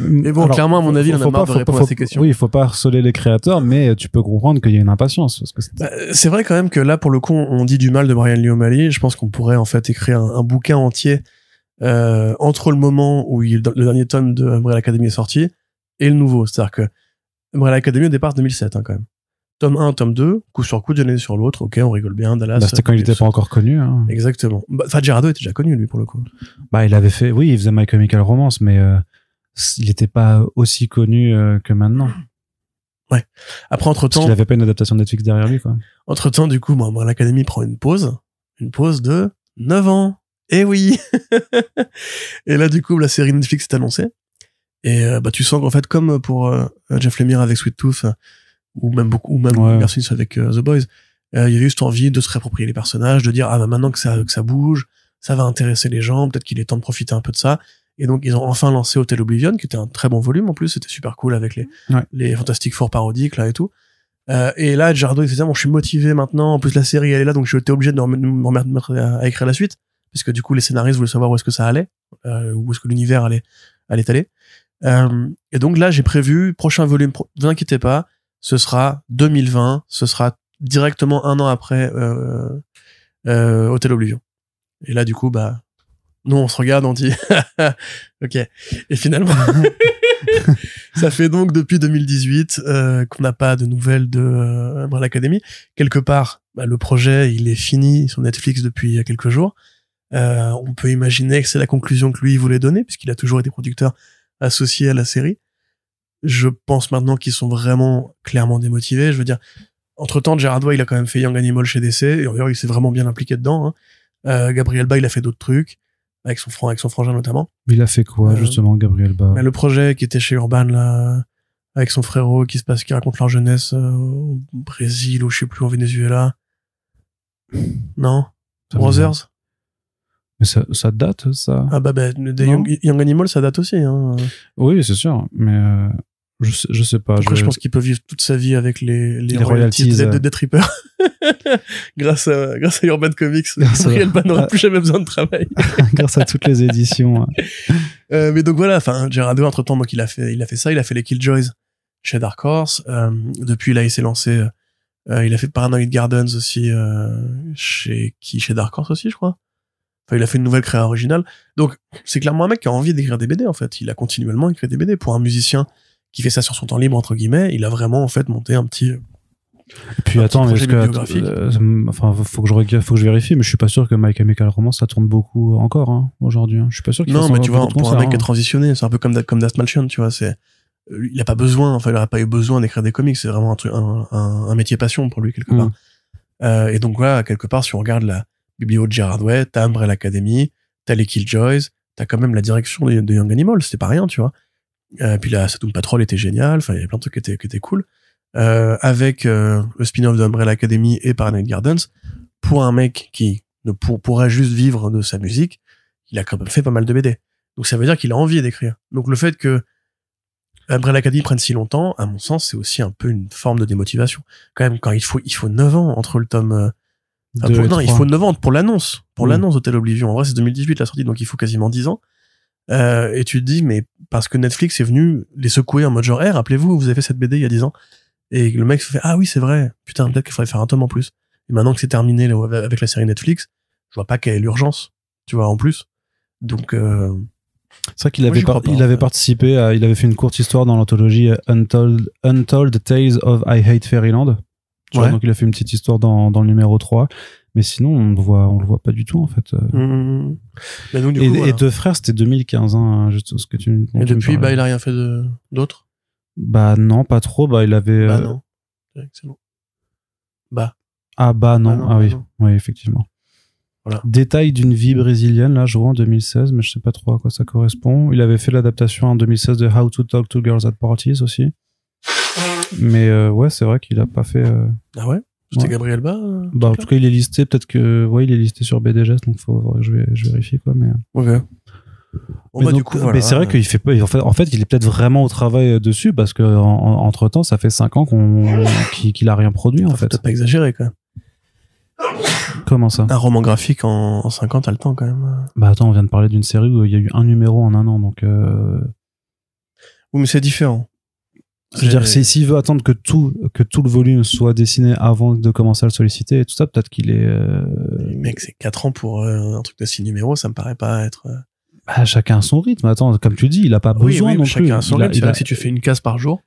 Mais bon, alors, clairement, à mon avis, on a marre de répondre à ces questions. Oui, il faut pas harceler les créateurs, mais tu peux comprendre qu'il y a une impatience. Parce que c'est vrai quand même que là, pour le coup, on dit du mal de Brian Lee O'Malley. Je pense qu'on pourrait en fait écrire un bouquin entier entre le moment où le dernier tome de Umbrella Academy est sorti et le nouveau. C'est-à-dire que Umbrella Academy au départ c'est 2007 quand même. Tome 1, tome 2, coup sur coup, d'une année sur l'autre, ok, on rigole bien, Dallas. C'était quand il était pas encore connu. Exactement. Gerardo était déjà connu, lui, pour le coup. Il avait fait, oui, il faisait My Chemical Romance, mais il était pas aussi connu que maintenant. Ouais. Après, entre-temps... Parce qu'il avait pas une adaptation de Netflix derrière lui, quoi. Entre-temps, du coup, Umbrella Academy prend une pause de 9 ans. Eh oui. Et là, du coup, la série Netflix est annoncée. Et tu sens qu'en fait, comme pour Jeff Lemire avec Sweet Tooth, ou même Garcinis avec The Boys, il y avait juste envie de se réapproprier les personnages, de dire maintenant que ça bouge, ça va intéresser les gens, peut-être qu'il est temps de profiter un peu de ça. Et donc ils ont enfin lancé Hotel Oblivion, qui était un très bon volume en plus, c'était super cool avec les Fantastic Four parodiques là et tout. Et là, Gerardo il se disait je suis motivé maintenant, en plus la série elle est là, donc j'étais obligé de me remettre à écrire la suite, parce que du coup les scénaristes voulaient savoir où est-ce que ça allait, où est-ce que l'univers allait aller. Et donc là, j'ai prévu, prochain volume, ne vous inquiétez pas, ce sera 2020, ce sera directement un an après Hotel Oblivion. Et là, du coup, bah, nous, on se regarde, on dit, ok. Et finalement, ça fait donc depuis 2018 qu'on n'a pas de nouvelles de Umbrella Academy. Quelque part, bah, le projet, il est fini sur Netflix depuis il y a quelques jours. On peut imaginer que c'est la conclusion que lui il voulait donner, puisqu'il a toujours été producteur associé à la série. Je pense maintenant qu'ils sont vraiment clairement démotivés. Je veux dire, entre-temps, Gerard Way, il a quand même fait Young Animal chez DC, et d'ailleurs, il s'est vraiment bien impliqué dedans. Hein. Gabriel Ba, il a fait d'autres trucs, avec son frangin notamment. Il a fait quoi, justement, Gabriel Ba? Le projet qui était chez Urban, là, avec son frérot, qui raconte leur jeunesse au Brésil, ou je sais plus, en Venezuela. Non? Brothers? Mais ça date, ça? Ah bah Young Animal, ça date aussi. Hein. Oui, c'est sûr, mais je sais pas. Après, je pense qu'il peut vivre toute sa vie avec les royalties de Tripper. grâce à Urban Comics. Gabriel Ba n'aura plus jamais besoin de travail. Grâce à toutes les éditions. Mais donc voilà, enfin, Gerard Way, entre-temps, donc il a fait ça, il a fait les Killjoys chez Dark Horse. Depuis là, il s'est lancé, il a fait Paranoid Gardens aussi, chez Dark Horse aussi, je crois. Enfin, il a fait une nouvelle créa originale. Donc, c'est clairement un mec qui a envie d'écrire des BD, en fait. Il a continuellement écrit des BD. Pour un musicien qui fait ça sur son temps libre, entre guillemets, il a vraiment, en fait, monté un petit... Et puis, attends, mais enfin, faut que je vérifie, mais je suis pas sûr que My Chemical Romance, ça tourne beaucoup encore, hein, aujourd'hui. Hein. Je suis pas sûr qu'il Non, mais tu vois, pour un mec qui a transitionné, c'est un peu comme Das Malchion, tu vois, il a pas besoin, enfin, il aurait pas eu besoin d'écrire des comics. C'est vraiment un métier passion pour lui, quelque part. Et donc, voilà, quelque part, si on regarde la biblio de Gerard Way, t'as Umbrella Academy, t'as les Killjoys, t'as quand même la direction de Young Animal, c'était pas rien, tu vois. Puis là, Doom Patrol était génial, enfin, il y avait plein de trucs qui étaient cool. Avec le spin-off de Umbrella Academy et Paranoid Gardens, pour un mec qui pourrait juste vivre de sa musique, il a quand même fait pas mal de BD. Donc ça veut dire qu'il a envie d'écrire. Donc le fait que Umbrella Academy prenne si longtemps, à mon sens, c'est aussi un peu une forme de démotivation. Quand même, quand il faut 9 ans entre le tome... il faut 9 ans pour l'annonce. Pour l'annonce Hotel Oblivion. En vrai, c'est 2018 la sortie, donc il faut quasiment 10 ans. Et tu te dis, mais parce que Netflix est venu les secouer en mode genre, rappelez-vous, vous avez fait cette BD il y a 10 ans. Et le mec se fait, ah oui, c'est vrai. Putain, peut-être qu'il faudrait faire un tome en plus. Et maintenant que c'est terminé avec la série Netflix, je vois pas quelle est l'urgence, tu vois, en plus. Donc, c'est vrai qu'il avait participé il avait fait une courte histoire dans l'anthologie Untold Tales of I Hate Fairyland. Tu vois, donc il a fait une petite histoire dans le numéro 3, mais sinon on le voit pas du tout, en fait. Mais donc, et Deux Frères, c'était 2015, hein, juste ce que tu. Et depuis, il a rien fait d'autre. Bah non, pas trop. Bah il avait. Bah non. Excellent. Bah. Ah bah non. Non, ah oui, non. oui, effectivement. Voilà. Détail d'une vie brésilienne, là, je vois en 2016, mais je sais pas trop à quoi ça correspond. Il avait fait l'adaptation en 2016 de How to Talk to Girls at Parties aussi. Mais ouais, c'est vrai qu'il a pas fait. Ah ouais? C'était Gabriel Ba? Bah en tout cas, il est listé. Peut-être que il est listé sur BDGest, donc faut je vérifie quoi. Mais. Ok. Bon, mais, donc, du coup, voilà. Mais c'est vrai qu'il fait pas. En fait, il est peut-être vraiment au travail dessus parce que entre temps, ça fait 5 ans qu'il a rien produit en fait. Peut-être pas exagéré quand même. Comment ça? Un roman graphique en 5 ans, t'as le temps quand même. Bah attends, on vient de parler d'une série où il y a eu un numéro en 1 an, donc. Oui, mais c'est différent. C'est-à-dire s'il veut attendre que tout le volume soit dessiné avant de commencer à le solliciter et tout ça, peut-être qu'il est... Mec, c'est 4 ans pour un truc de 6 numéros, ça me paraît pas être... Bah, chacun son rythme. Attends, comme tu dis, il a pas besoin non plus. Chacun son rythme. C'est vrai que si tu fais une case par jour...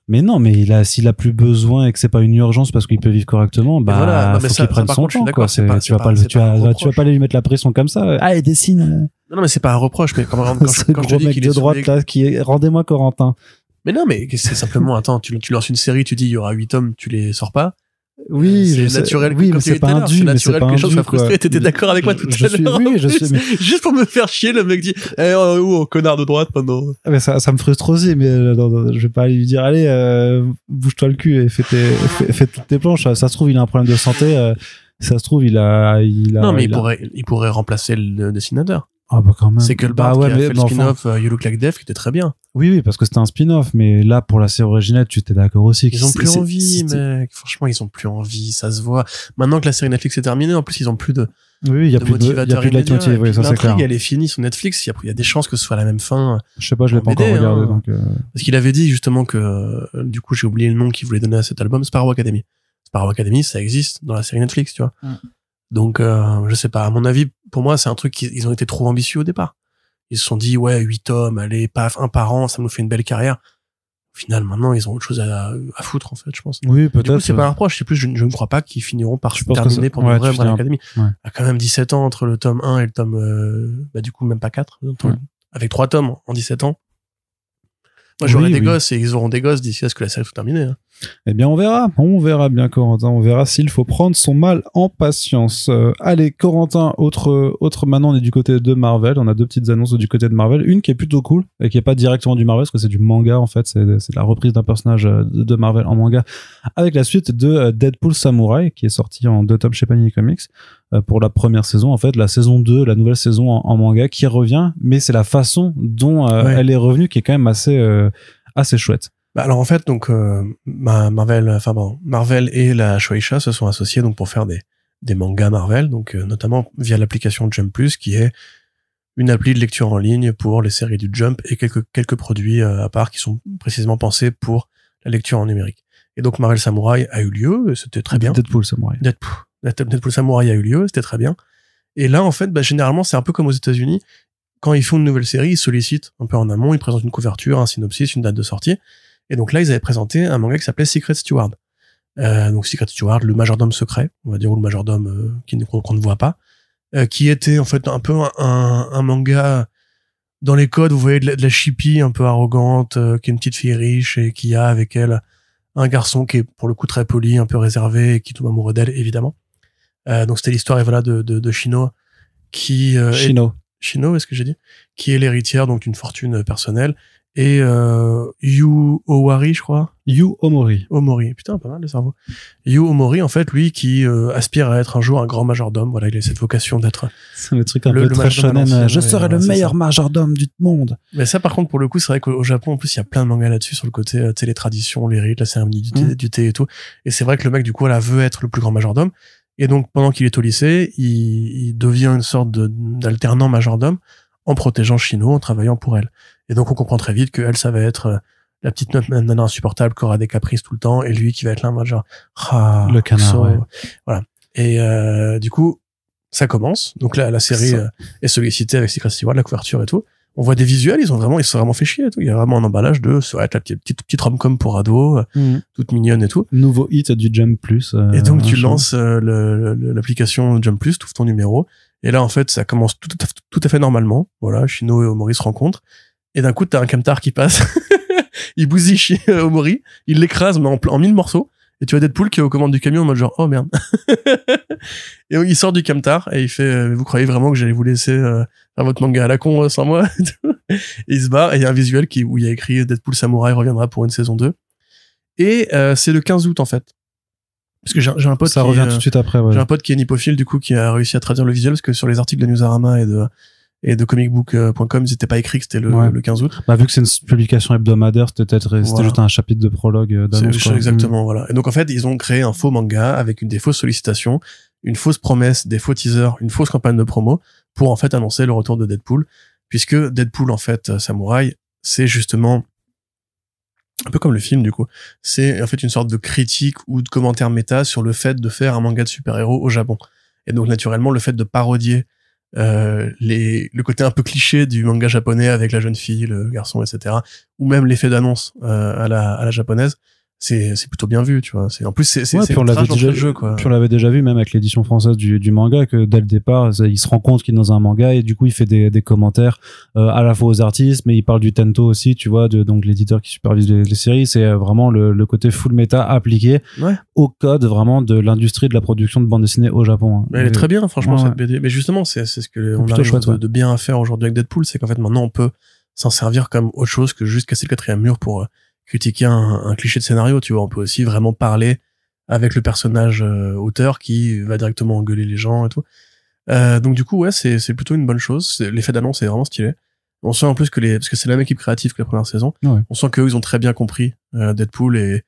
Mais non, mais s'il a plus besoin et que c'est pas une urgence parce qu'il peut vivre correctement, bah voilà, faut qu'il prenne son temps, quoi. Tu vas pas lui mettre la pression comme ça. Ah, il dessine. Non, mais c'est pas un reproche, mais quand je te dis qu'il est de droite là, rendez-moi Corentin. Mais non, mais c'est simplement, attends, tu lances une série, tu dis il y aura 8 tomes, tu les sors pas. Oui, c'est naturel. Oui, mais c'est pas un dû, mais c'est pas que les choses soient frustrées. T'étais d'accord avec moi tout à l'heure. Oui, je sais, mais juste pour me faire chier, le mec dit, connard de droite, pendant. Mais ça me frustre aussi, mais je vais pas lui dire, allez, bouge-toi le cul et fais toutes tes planches. Ça se trouve, il a un problème de santé. Ça se trouve, il a. Non, mais il pourrait remplacer le dessinateur. Ah bah quand même. C'est que le Bart qui a fait le spin-off You Look Like Death qui était très bien. Oui, parce que c'était un spin-off, mais là, pour la série originale, tu t'es d'accord aussi. Ils ont plus envie, mec. Franchement, ils ont plus envie, ça se voit. Maintenant que la série Netflix est terminée, en plus, ils ont plus de. Oui, il y a plus de leitmotiv, oui, ça c'est clair. L'intrigue, elle est finie sur Netflix. Il y a des chances que ce soit la même fin. Je sais pas, je l'ai pas encore regardé, donc. Parce qu'il avait dit justement que, du coup, j'ai oublié le nom qu'il voulait donner à cet album, Sparrow Academy. Sparrow Academy, ça existe dans la série Netflix, tu vois. Donc, je sais pas. À mon avis, pour moi, c'est un truc ils ont été trop ambitieux au départ. Ils se sont dit, ouais, 8 tomes, allez, paf, un par an, ça nous fait une belle carrière. Au final, maintenant, ils ont autre chose à foutre, en fait, je pense. Oui, peut-être. Du coup, c'est pas un reproche. C'est plus, je ne crois pas qu'ils finiront par terminer pour une vraie Umbrella Academy. Il y a quand même 17 ans entre le tome 1 et le tome, du coup, même pas 4. Avec 3 tomes en 17 ans. Moi, j'aurai des gosses et ils auront des gosses d'ici à ce que la série soit terminée. Hein. Eh bien, on verra bien, Corentin. On verra s'il faut prendre son mal en patience. Allez, Corentin, autre, maintenant, on est du côté de Marvel. On a 2 petites annonces du côté de Marvel. Une qui est plutôt cool et qui est pas directement du Marvel, parce que c'est du manga, en fait. C'est la reprise d'un personnage de Marvel en manga avec la suite de Deadpool Samurai, qui est sorti en 2 tomes chez Panini Comics. Pour la première saison, en fait, la saison 2, la nouvelle saison en manga qui revient, mais c'est la façon dont elle est revenue qui est quand même assez chouette. Bah alors en fait, donc Marvel et la Shueisha se sont associés donc pour faire des mangas Marvel, donc notamment via l'application Jump Plus, qui est une appli de lecture en ligne pour les séries du Jump et quelques produits à part qui sont précisément pensés pour la lecture en numérique. Et donc Marvel Samurai a eu lieu, c'était très bien. Deadpool Samurai a eu lieu, c'était très bien. Et là, en fait, généralement, c'est un peu comme aux États-Unis. Quand ils font une nouvelle série, ils sollicitent un peu en amont, ils présentent une couverture, un synopsis, une date de sortie. Et donc là, ils avaient présenté un manga qui s'appelait Secret Steward. Donc Secret Steward, le majordome secret, on va dire, ou le majordome qu'on ne voit pas, qui était en fait un peu un manga dans les codes, vous voyez, de la chippie un peu arrogante, qui est une petite fille riche et qui a avec elle un garçon qui est pour le coup très poli, un peu réservé et qui tombe amoureux d'elle, évidemment. Donc c'était l'histoire, et voilà, de Shino, qui Shino, est-ce que j'ai dit, qui est l'héritière donc d'une fortune personnelle, et Yu Owari, je crois. Yu Omori, putain, pas mal le cerveau. Yu Omori, en fait, lui qui aspire à être un jour un grand majordome, voilà, il a cette vocation d'être c'est le truc un peu très shonen, je serai le meilleur majordome du monde. Mais ça, par contre, pour le coup, c'est vrai qu'au Japon, en plus, il y a plein de mangas là-dessus sur le côté, tu sais, les traditions, les rites, la cérémonie du thé et tout. Et c'est vrai que le mec, du coup, là, veut être le plus grand majordome. Et donc, pendant qu'il est au lycée, il devient une sorte d'alternant majordome en protégeant Shino, en travaillant pour elle. Et donc, on comprend très vite qu'elle, ça va être la petite nana insupportable qui aura des caprices tout le temps, et lui qui va être là en mode genre, le canard, voilà. Et du coup, ça commence. Donc là, la série est sollicitée avec Secret Steward, la couverture et tout. On voit des visuels, ils sont vraiment fait chier et tout. Il y a vraiment un emballage ça va être la petite rom-com pour ados, toute mignonne et tout. Nouveau hit du Jump Plus. Et donc, tu lances l'application Jump Plus, tu ouvres ton numéro. Et là, en fait, ça commence tout à fait normalement. Voilà, Shino et Omori se rencontrent. Et d'un coup, t'as un camtar qui passe. Il bousille Omori. Il l'écrase, mais en 1000 morceaux. Et tu as Deadpool qui est aux commandes du camion en mode genre, oh merde. Et il sort du camtar et il fait, vous croyez vraiment que j'allais vous laisser faire votre manga à la con sans moi? Et il se barre et il y a un visuel où il y a écrit Deadpool Samurai reviendra pour une saison 2. Et c'est le 15 août en fait. Parce que j'ai un pote ça revient tout de suite après, ouais. J'ai un pote qui est nipophile, du coup, qui a réussi à traduire le visuel, parce que sur les articles de Newsarama et de comicbook.com, ils étaient pas écrits que c'était le 15 août. Bah, vu que c'est une publication hebdomadaire, c'était juste un chapitre de prologue d'annonce. Exactement, voilà. Et donc, en fait, ils ont créé un faux manga avec des fausses sollicitations, une fausse promesse, des faux teasers, une fausse campagne de promo pour, en fait, annoncer le retour de Deadpool. Puisque Deadpool, en fait, Samurai, c'est justement un peu comme le film, du coup. C'est, en fait, une sorte de critique ou de commentaire méta sur le fait de faire un manga de super-héros au Japon. Et donc, naturellement, le fait de parodier le côté un peu cliché du manga japonais avec la jeune fille, le garçon, etc. Ou même l'effet d'annonce à la japonaise, c'est plutôt bien vu, tu vois. En plus, c'est puis on l'avait déjà jeu, quoi. Puis on l'avait déjà vu même avec l'édition française du manga, que dès le départ, il se rend compte qu'il est dans un manga et du coup il fait des commentaires à la fois aux artistes, mais il parle du Tento aussi, tu vois, donc l'éditeur qui supervise les séries. C'est vraiment le côté full méta appliqué au code vraiment de l'industrie de la production de bande dessinée au Japon. Mais elle est très bien, franchement, cette BD. Mais justement, c'est ce que on arrive de bien à faire aujourd'hui avec Deadpool, c'est qu'en fait maintenant on peut s'en servir comme autre chose que juste casser le quatrième mur pour critiquer un cliché de scénario, tu vois. On peut aussi vraiment parler avec le personnage auteur qui va directement engueuler les gens et tout. Donc du coup, ouais, c'est plutôt une bonne chose. L'effet d'annonce est vraiment stylé. On sent en plus parce que c'est la même équipe créative que la première saison. Ouais. On sent qu'eux, ils ont très bien compris Deadpool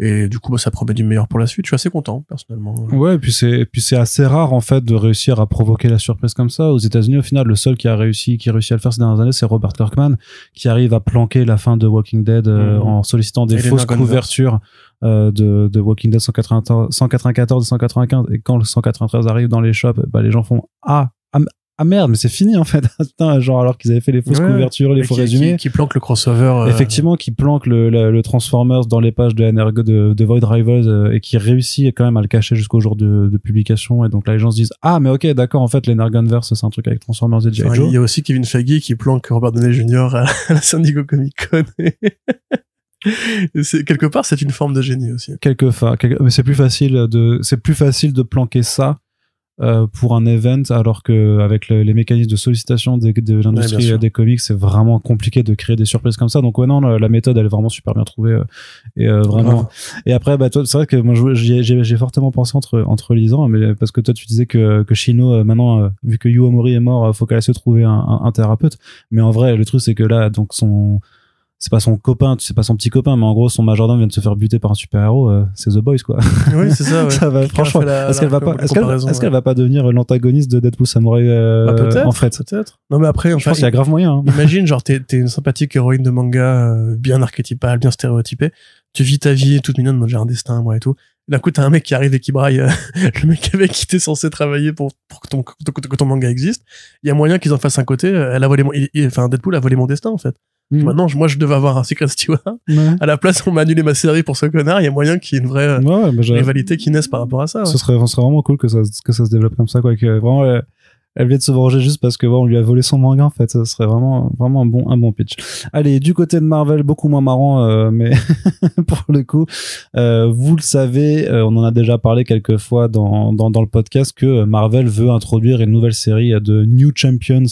et du coup, ça promet du meilleur pour la suite. Je suis assez content, personnellement. Ouais, et puis c'est assez rare, en fait, de réussir à provoquer la surprise comme ça. Aux États-Unis, au final, le seul qui réussi à le faire ces dernières années, c'est Robert Kirkman, qui arrive à planquer la fin de Walking Dead en sollicitant des fausses couvertures de Walking Dead 194 et 195. Et quand le 193 arrive dans les shops, bah, les gens font ah merde, mais c'est fini en fait. Putain, genre alors qu'ils avaient fait les fausses couvertures, les faux résumés. Qui planquent le crossover. Effectivement, qui planquent le Transformers dans les pages de Void Rivals et qui réussit quand même à le cacher jusqu'au jour de publication. Et donc là, les gens se disent ah mais ok, d'accord, en fait, l'Energonverse c'est un truc avec Transformers et G.I. Joe. Il y a aussi Kevin Feige qui planque Robert Downey Jr. à la San Diego Comic Con. Quelque part, c'est une forme de génie aussi. Mais c'est plus facile de planquer ça. Pour un event, alors que avec les mécanismes de sollicitation de l'industrie des comics, c'est vraiment compliqué de créer des surprises comme ça. Donc ouais, non, la méthode elle est vraiment super bien trouvée et vraiment. Et après, bah toi, c'est vrai que moi j'ai fortement pensé entre lisant, mais parce que toi tu disais que Shino maintenant, vu que Yu Omori est mort, faut qu'elle se trouver un thérapeute. Mais en vrai, le truc c'est que là, donc c'est pas son copain, c'est pas son petit copain, mais en gros, son majordome vient de se faire buter par un super-héros, c'est The Boys, quoi. Oui, c'est ça, ouais. Ça va, franchement, est-ce qu'elle va pas devenir l'antagoniste de Deadpool Samurai, peut-être, en fait? Peut-être. Non, mais après, je pense qu'il y a grave moyen, hein. Imagine, genre, t'es une sympathique héroïne de manga, bien archétypale, bien stéréotypée. Tu vis ta vie toute mignonne, moi, j'ai un destin, moi, et tout. D'un coup, t'as un mec qui arrive et qui braille le mec avec qui t'es censé travailler pour que ton manga existe. Il y a moyen qu'ils en fassent un côté, elle a volé Deadpool a volé mon destin, en fait. Maintenant, moi, je devais avoir un Secret Steward. Ouais. À la place, on m'a annulé ma série pour ce connard. Il y a moyen qu'il y ait une vraie rivalité qui naisse par rapport à ça. Ce serait vraiment cool que ça se développe comme ça, quoi. Que vraiment, elle vient de se venger juste parce que on lui a volé son manga, en fait. Ça serait vraiment un bon pitch. Allez, du côté de Marvel, beaucoup moins marrant, mais pour le coup, vous le savez, on en a déjà parlé quelques fois dans le podcast que Marvel veut introduire une nouvelle série de New Champions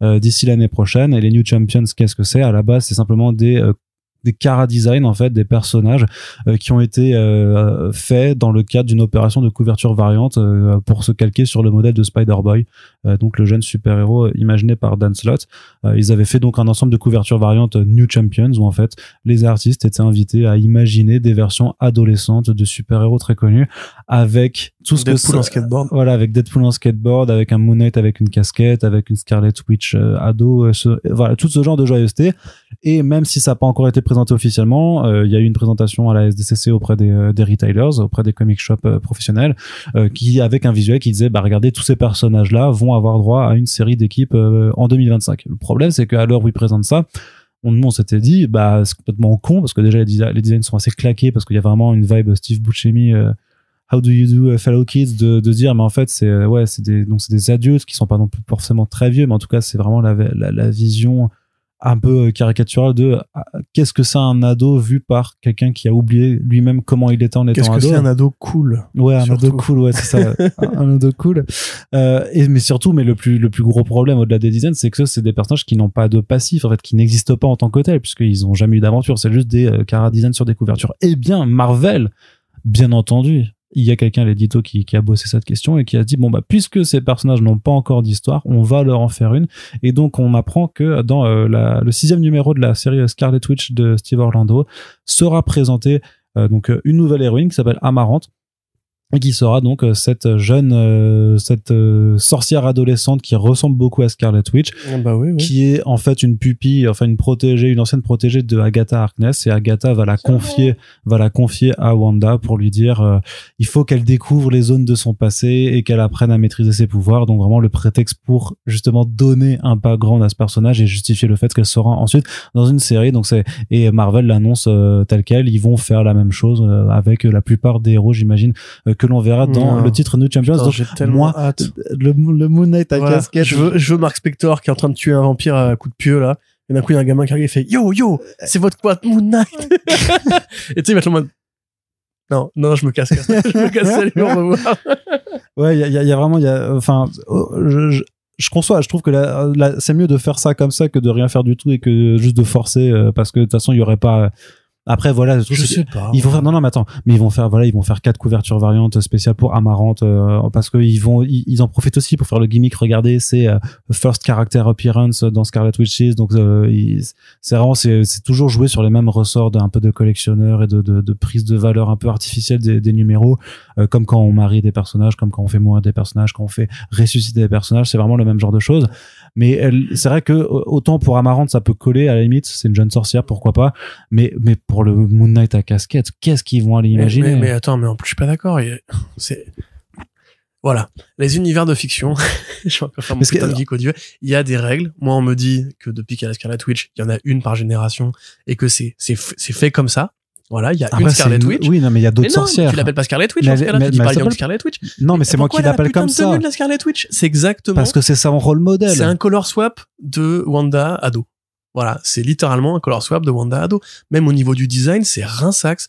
d'ici l'année prochaine. Et les New Champions, qu'est-ce que c'est? À la base, c'est simplement des chara design, en fait, des personnages qui ont été faits dans le cadre d'une opération de couverture variante pour se calquer sur le modèle de Spider-Boy, donc le jeune super-héros imaginé par Dan Slott. Ils avaient fait donc un ensemble de couvertures variantes New Champions où en fait les artistes étaient invités à imaginer des versions adolescentes de super-héros très connus avec tout ce Deadpool en skateboard. Voilà, avec Deadpool en skateboard, avec un Moon Knight avec une casquette, avec une Scarlet Witch ado, voilà, tout ce genre de joyeuseté. Et même si ça n'a pas encore été présenté officiellement, il y a eu une présentation à la SDCC auprès des retailers, auprès des comic shops professionnels, qui avec un visuel qui disait bah regardez, tous ces personnages là vont avoir droit à une série d'équipes en 2025. Le problème c'est qu'à l'heure où ils présentent ça, on s'était dit bah c'est complètement con parce que déjà les designs sont assez claqués parce qu'il y a vraiment une vibe Steve Buscemi How do you do fellow kids de dire mais en fait c'est des adultes qui sont pas non plus forcément très vieux, mais en tout cas c'est vraiment la vision un peu caricaturale de qu'est-ce que c'est un ado vu par quelqu'un qui a oublié lui-même comment il était en étant ado. Qu'est-ce que c'est un ado cool? Ouais, un ado cool, ouais, c'est ça. Un ado cool. Mais surtout, le plus gros problème au-delà des designs, c'est que c'est des personnages qui n'ont pas de passif, en fait, qui n'existent pas en tant que tels, puisqu'ils ont jamais eu d'aventure. C'est juste des chara design sur des couvertures. Eh bien, Marvel, bien entendu, il y a quelqu'un à l'édito qui a bossé cette question et qui a dit bon bah puisque ces personnages n'ont pas encore d'histoire, on va leur en faire une. Et donc on apprend que dans le 6e numéro de la série Scarlet Witch de Steve Orlando sera présentée donc une nouvelle héroïne qui s'appelle Amarante et qui sera donc cette sorcière adolescente qui ressemble beaucoup à Scarlet Witch, oui. Qui est en fait une pupille, enfin une ancienne protégée de Agatha Harkness, et Agatha va la confier à Wanda pour lui dire il faut qu'elle découvre les zones de son passé et qu'elle apprenne à maîtriser ses pouvoirs. Donc vraiment le prétexte pour justement donner un background à ce personnage et justifier le fait qu'elle sera ensuite dans une série. Donc et Marvel l'annonce tel quel, ils vont faire la même chose avec la plupart des héros, j'imagine, que l'on verra dans le titre New Champions. Putain, donc j'ai tellement hâte. Le Moon Knight à casquette. Je veux Mark Spector qui est en train de tuer un vampire à coup de pieu là. Et d'un coup il y a un gamin qui arrive et fait yo c'est votre quoi Moon Knight. Et tu sais il va être en mode non je me casse salut on va voir. Ouais, il y a vraiment enfin je conçois, je trouve que c'est mieux de faire ça comme ça que de rien faire du tout et que juste de forcer parce que de toute façon il y aurait pas Après, voilà. Je sais pas. Ils vont faire, non, mais attends, mais ils vont faire 4 couvertures variantes spéciales pour Amarante, parce que ils en profitent aussi pour faire le gimmick. Regardez, c'est first character appearance dans Scarlet Witches, donc c'est vraiment, c'est toujours joué sur les mêmes ressorts d'un peu de collectionneur et de prise de valeur un peu artificielle des numéros, comme quand on marie des personnages, comme quand on fait mourir des personnages, quand on fait ressusciter des personnages, c'est vraiment le même genre de choses. Mais c'est vrai que autant pour Amarante ça peut coller à la limite, c'est une jeune sorcière, pourquoi pas, mais pour le Moon Knight à casquette, qu'est-ce qu'ils vont aller imaginer? Mais attends, mais en plus je suis pas d'accord. C'est voilà, les univers de fiction. Je vais encore faire mon putain de geek odieux. Il y a des règles. Moi on me dit que depuis qu'il y a la Scarlet Witch, il y en a une par génération et que c'est fait comme ça. Voilà, il y a une Scarlet Witch. Oui, non, mais il y a d'autres sorcières. Tu l'appelles pas Scarlet Witch, en ce cas-là, tu dis pas Young Scarlet Witch. Non, mais c'est moi qui l'appelle comme ça. Pourquoi elle a la putain de tenue de la Scarlet Witch? C'est exactement. Parce que c'est ça mon rôle modèle. C'est un color swap de Wanda ado. Voilà, c'est littéralement un color swap de Wanda ado. Même au niveau du design, c'est rinsax.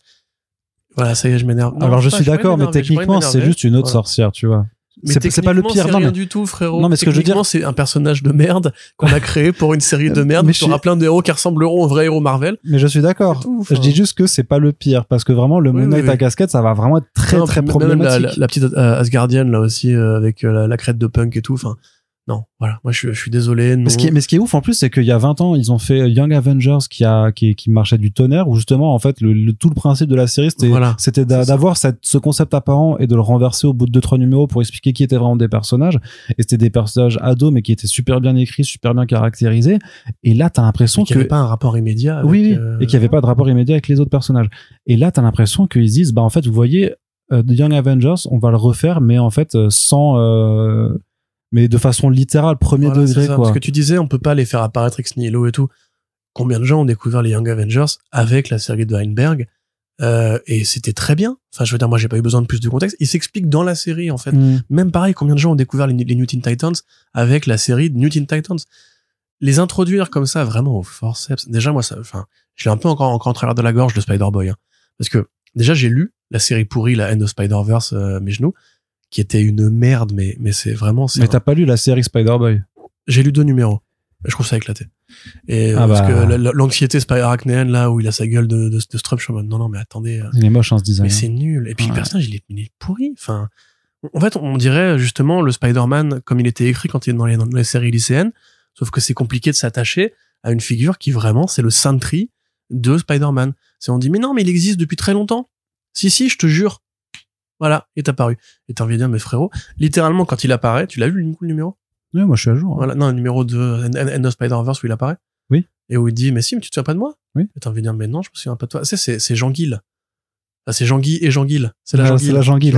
Voilà, ça y est, je m'énerve. Alors je suis d'accord, mais techniquement, c'est juste une autre sorcière, tu vois. C'est pas le pire, c'est rien du tout, frérot. Non, mais ce que je veux dire, c'est un personnage de merde qu'on a créé pour une série de merde. Tu auras plein de héros qui ressembleront aux vrais héros Marvel. Mais je suis d'accord. Je dis juste que c'est pas le pire, parce que vraiment le Moon Knight à casquette, ça va vraiment être très problématique. Même la petite Asgardienne là aussi avec la crête de punk et tout. Enfin, non, voilà. Moi, je suis désolé. Non. Mais ce qui est ouf en plus, c'est qu'il y a 20 ans, ils ont fait Young Avengers qui marchait du tonnerre, où justement, en fait, tout le principe de la série, c'était d'avoir ce concept apparent et de le renverser au bout de 2-3 numéros pour expliquer qui étaient vraiment des personnages. Et c'était des personnages ados, mais qui étaient super bien écrits, super bien caractérisés. Et là, t'as l'impression qu'il n'y avait pas un rapport immédiat. Oui, et qu'il n'y avait pas de rapport immédiat avec les autres personnages. Et là, t'as l'impression qu'ils disent, bah, en fait, vous voyez, The Young Avengers, on va le refaire, mais en fait, mais de façon littérale, premier degré, quoi. Parce que tu disais, on peut pas les faire apparaître ex nihilo et tout. Combien de gens ont découvert les Young Avengers avec la série de Heinberg, et c'était très bien. Enfin, je veux dire, moi, j'ai pas eu besoin de plus de contexte. Il s'explique dans la série, en fait. Même pareil, combien de gens ont découvert les New Teen Titans avec la série de New Teen Titans. Les introduire comme ça, vraiment au forceps. Déjà, moi, je l'ai un peu encore en travers de la gorge, le Spider-Boy, hein. Parce que, déjà, j'ai lu la série pourrie, la End of Spider-Verse, mes genoux, qui était une merde, mais c'est vraiment... Mais t'as pas lu la série Spider-Boy? J'ai lu 2 numéros. Je trouve ça éclaté. Et parce que l'anxiété Spider-Arachnéenne, là, où il a sa gueule de Strupp, je suis en mode, non, mais attendez. Il est moche, hein, ce design. Mais c'est nul. Et puis, le personnage, il est pourri. Enfin, en fait, on dirait, justement, le Spider-Man, comme il était écrit quand il est dans les séries lycéennes, sauf que c'est compliqué de s'attacher à une figure qui, vraiment, c'est le Sentry de Spider-Man. On dit, mais non, mais il existe depuis très longtemps. Si, je te jure. Voilà, il est apparu. Et t'as envie de dire, mais frérot, littéralement, quand il apparaît, tu l'as vu le numéro? Oui, moi je suis à jour. Voilà, non, le numéro de End of Spider-Verse où il apparaît. Oui. Et où il dit, mais si, mais tu te souviens pas de moi? Oui. Et t'as envie de dire, mais non, je me souviens pas de toi. C'est Jean-Guy. Ah, c'est Jean-Guy et Jean-Guy. C'est la Jean-Guy. C'est la Jean-Guy.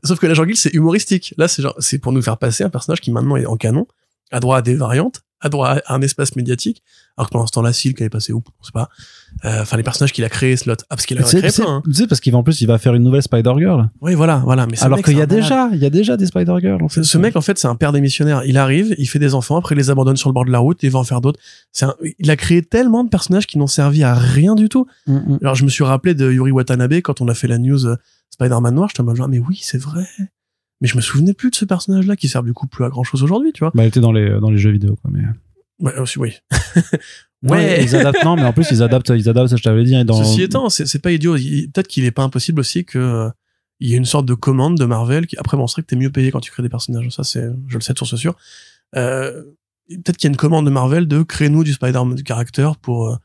Sauf que la Jean-Guy, c'est humoristique. Là, c'est pour nous faire passer un personnage qui maintenant est en canon, a droit à des variantes, a droit à un espace médiatique, alors que pendant ce temps-là, Silk, elle est passée où? On sait pas. Enfin, les personnages qu'il a créés, Slot. Ah, parce qu'il a créé plein, hein. Tu sais, parce qu'il va faire une nouvelle Spider-Girl. Oui, voilà. Mais alors qu'il y a déjà des Spider-Girl, en fait. Ce mec, en fait, c'est un père démissionnaire. Il arrive, il fait des enfants, après il les abandonne sur le bord de la route, et il va en faire d'autres. Il a créé tellement de personnages qui n'ont servi à rien du tout. Alors, je me suis rappelé de Yuri Watanabe quand on a fait la news Spider-Man Noir, j'étais en mode genre, mais oui, c'est vrai. Mais je me souvenais plus de ce personnage-là qui sert du coup plus à grand chose aujourd'hui, tu vois. Bah, il était dans les jeux vidéo, quoi, mais. Ouais, aussi, oui. Ouais. Ils adaptent, non, mais en plus, ils adaptent, ça, je t'avais dit, dans... Ceci étant, c'est pas idiot. Peut-être qu'il est pas impossible aussi que, il y ait une sorte de commande de Marvel qui, après, bon, c'est vrai que t'es mieux payé quand tu crées des personnages. Ça, je le sais de source sûre. Peut-être qu'il y a une commande de Marvel de créer-nous du Spider-Man, du caractère pour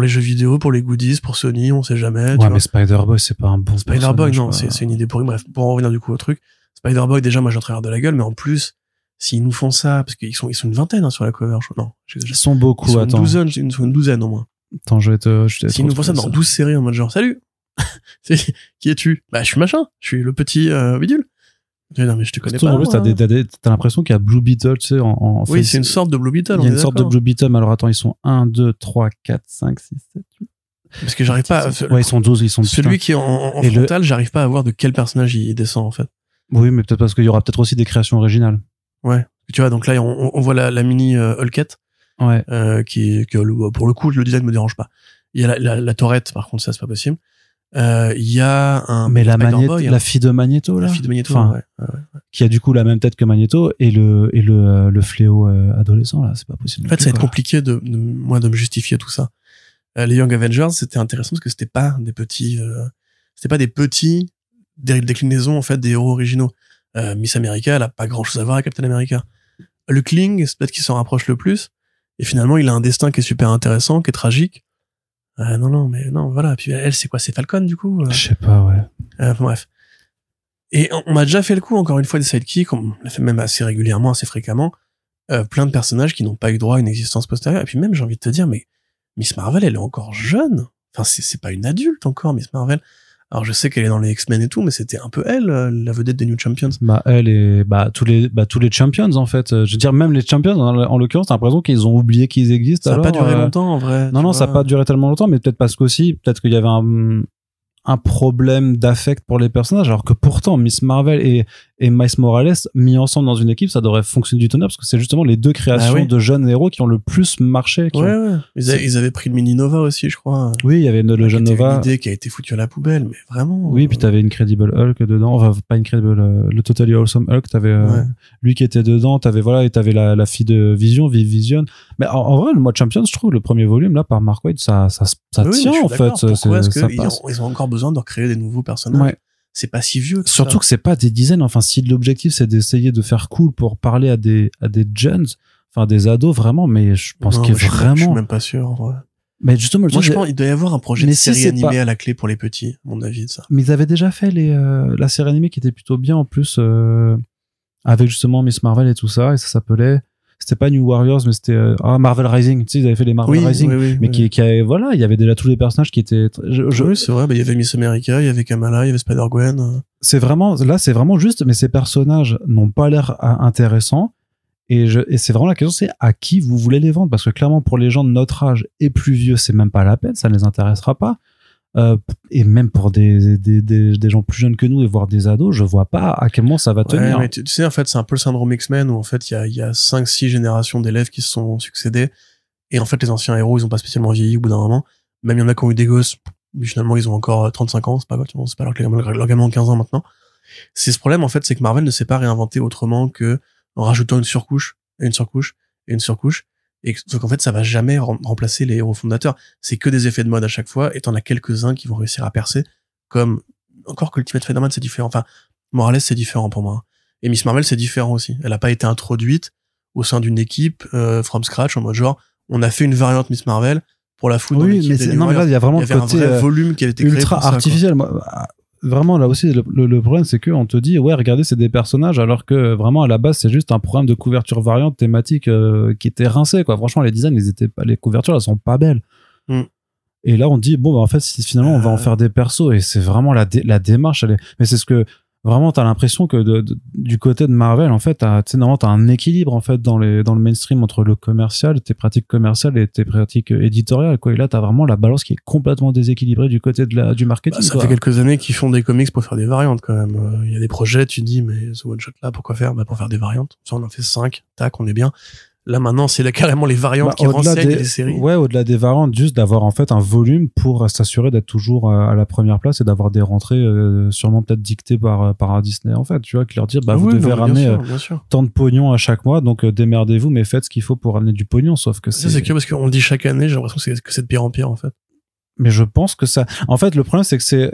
les jeux vidéo, pour les goodies, pour Sony, on sait jamais. Ouais, mais Spider-Boy, c'est pas un bon Spider-Boy, non, c'est une idée pourrie. Bref, pour en revenir du coup au truc. Spider-Boy, déjà, moi, j'ai en travers de la gueule, mais en plus, s'ils nous font ça, parce qu'ils sont une vingtaine, hein, sur la cover, non. Ils sont beaucoup, ils sont une douzaine au moins. Attends, s'ils nous font ça dans 12 séries en mode genre, salut! Qui es-tu? Bah, je suis machin. Je suis le petit, bidule. Non, mais je te connais pas. En plus, t'as l'impression qu'il y a Blue Beetle, tu sais, oui, c'est une sorte de Blue Beetle. Il y a une sorte de Blue Beetle, mais alors attends, ils sont 1, 2, 3, 4, 5, 6, 7, 8. Parce que j'arrive pas ouais, ils sont 12, ils sont celui qui est en frontal, j'arrive pas à voir de quel personnage il descend, en fait. Oui, mais peut-être parce qu'il y aura peut-être aussi des créations originales. Ouais. Tu vois, donc là, on voit la mini Hulkette. Ouais. Qui pour le coup, le design me dérange pas. Il y a la Tourette, par contre, ça, c'est pas possible. Il y a un... Mais la fille de Magneto, là. La fille de Magneto, enfin, ouais. Qui a du coup la même tête que Magneto et le fléau adolescent, là, c'est pas possible. En fait, ça va être compliqué de me justifier tout ça. Les Young Avengers, c'était intéressant parce que c'était pas des petits déclinaisons en fait des héros originaux. Miss America, elle a pas grand chose à voir avec Captain America. Hulkling, c'est peut-être qu'il s'en rapproche le plus. Et finalement, il a un destin qui est super intéressant, qui est tragique. Non, voilà. Puis elle, c'est quoi? C'est Falcon, du coup? Je sais pas, ouais. Bref. Et on m'a déjà fait le coup, encore une fois, des sidekicks, on l'a fait même assez régulièrement, assez fréquemment, plein de personnages qui n'ont pas eu droit à une existence postérieure. Et puis même, j'ai envie de te dire, mais Miss Marvel, elle est encore jeune. Enfin, c'est pas une adulte encore, Miss Marvel. Alors, je sais qu'elle est dans les X-Men et tout, mais c'était un peu elle, la vedette des New Champions. Elle et, tous les Champions, en fait. Je veux dire, même les Champions, en l'occurrence, t'as l'impression qu'ils ont oublié qu'ils existent. Ça a pas duré longtemps, en vrai. Non, ça a pas duré tellement longtemps, mais peut-être parce peut-être qu'il y avait un problème d'affect pour les personnages, alors que pourtant Miss Marvel et Miles Morales mis ensemble dans une équipe, ça devrait fonctionner du tonnerre parce que c'est justement les deux créations de jeunes héros qui ont le plus marché. Ils avaient pris le mini Nova aussi, je crois. Oui, il y avait le jeune Nova. Une idée qui a été foutue à la poubelle, mais vraiment. Oui, puis t'avais Incredible Hulk dedans, enfin pas Incredible, le Totally Awesome Hulk, t'avais lui qui était dedans, et t'avais la fille de Vision, Vision. Mais en vrai, moi Champions, je trouve le premier volume là par Mark Waid, ça tient en fait. Pourquoi est-ce qu'ils ont encore besoin de recréer des nouveaux personnages? Ouais. C'est pas si vieux. Surtout que c'est pas des dizaines. Enfin, si l'objectif c'est d'essayer de faire cool pour parler à des jeunes, enfin des ados vraiment, mais je pense qu'il est vraiment. Je suis même pas sûr. Ouais. Mais justement, moi je pense qu'il doit y avoir un projet de série animée à la clé pour les petits, à mon avis de ça. Mais ils avaient déjà fait la série animée qui était plutôt bien en plus avec justement Miss Marvel et tout ça, et ça s'appelait. C'était pas New Warriors, mais c'était Marvel Rising. Tu sais, ils avaient fait les Marvel Rising, mais qui avait, voilà, il y avait déjà tous les personnages qui étaient. Oui, c'est vrai. Il y avait Miss America, il y avait Kamala, il y avait Spider-Gwen. C'est vraiment juste, mais ces personnages n'ont pas l'air intéressants. Et c'est vraiment la question, c'est à qui vous voulez les vendre, parce que clairement pour les gens de notre âge et plus vieux, c'est même pas la peine, ça ne les intéressera pas. Et même pour des gens plus jeunes que nous et voire des ados, je vois pas à quel moment ça va tenir. Mais tu sais, en fait, c'est un peu le syndrome X-Men où en fait, il y a 5-6 générations d'élèves qui se sont succédés. Et en fait, les anciens héros, ils ont pas spécialement vieilli au bout d'un moment. Même il y en a qui ont eu des gosses, mais finalement, ils ont encore 35 ans, c'est pas grave, c'est pas alors que leur gamin ont 15 ans maintenant. C'est ce problème, en fait, c'est que Marvel ne s'est pas réinventé autrement que en rajoutant une surcouche, et une surcouche, et une surcouche. Et sauf qu'en fait, ça va jamais remplacer les héros fondateurs. C'est que des effets de mode à chaque fois, et t'en as quelques-uns qui vont réussir à percer, comme, encore que Ultimate Spider-Man, c'est différent. Enfin, Morales, c'est différent pour moi. Et Miss Marvel, c'est différent aussi. Elle a pas été introduite au sein d'une équipe, from scratch, en mode genre, on a fait une variante Miss Marvel pour la foutre dans l'équipe. Mais là, il y a vraiment le côté un vrai volume qui a été créé ultra artificiel. Vraiment, là aussi, le problème, c'est que on te dit, ouais, regardez, c'est des personnages, alors que vraiment, à la base, c'est juste un programme de couverture variante thématique qui était rincé, quoi. Franchement, les designs, les couvertures, elles sont pas belles. Et là, on dit, bon, bah, en fait, finalement, on va en faire des persos, et c'est vraiment la démarche, mais c'est ce que, vraiment, t'as l'impression que du côté de Marvel, en fait, normalement, t'as un équilibre, en fait, dans le mainstream entre le commercial, tes pratiques commerciales et tes pratiques éditoriales, quoi. Et là, t'as vraiment la balance qui est complètement déséquilibrée du côté du marketing. Ça fait quelques années qu'ils font des comics pour faire des variantes, quand même. Il y a des projets, tu dis, mais ce one shot là, pourquoi faire? Pour faire des variantes. Ça, on en fait 5. Tac, on est bien. Là, maintenant, c'est carrément les variantes qui renseignent les séries. Ouais, au-delà des variantes, juste d'avoir, en fait, un volume pour s'assurer d'être toujours à la première place et d'avoir des rentrées, sûrement peut-être dictées par Disney, en fait. Tu vois, qui leur dire, vous devez ramener tant de pognon à chaque mois, donc démerdez-vous, mais faites ce qu'il faut pour ramener du pognon, sauf que c'est que parce qu'on le dit chaque année, j'ai l'impression que c'est de pire en pire, en fait. Mais je pense que ça, en fait, le problème, c'est que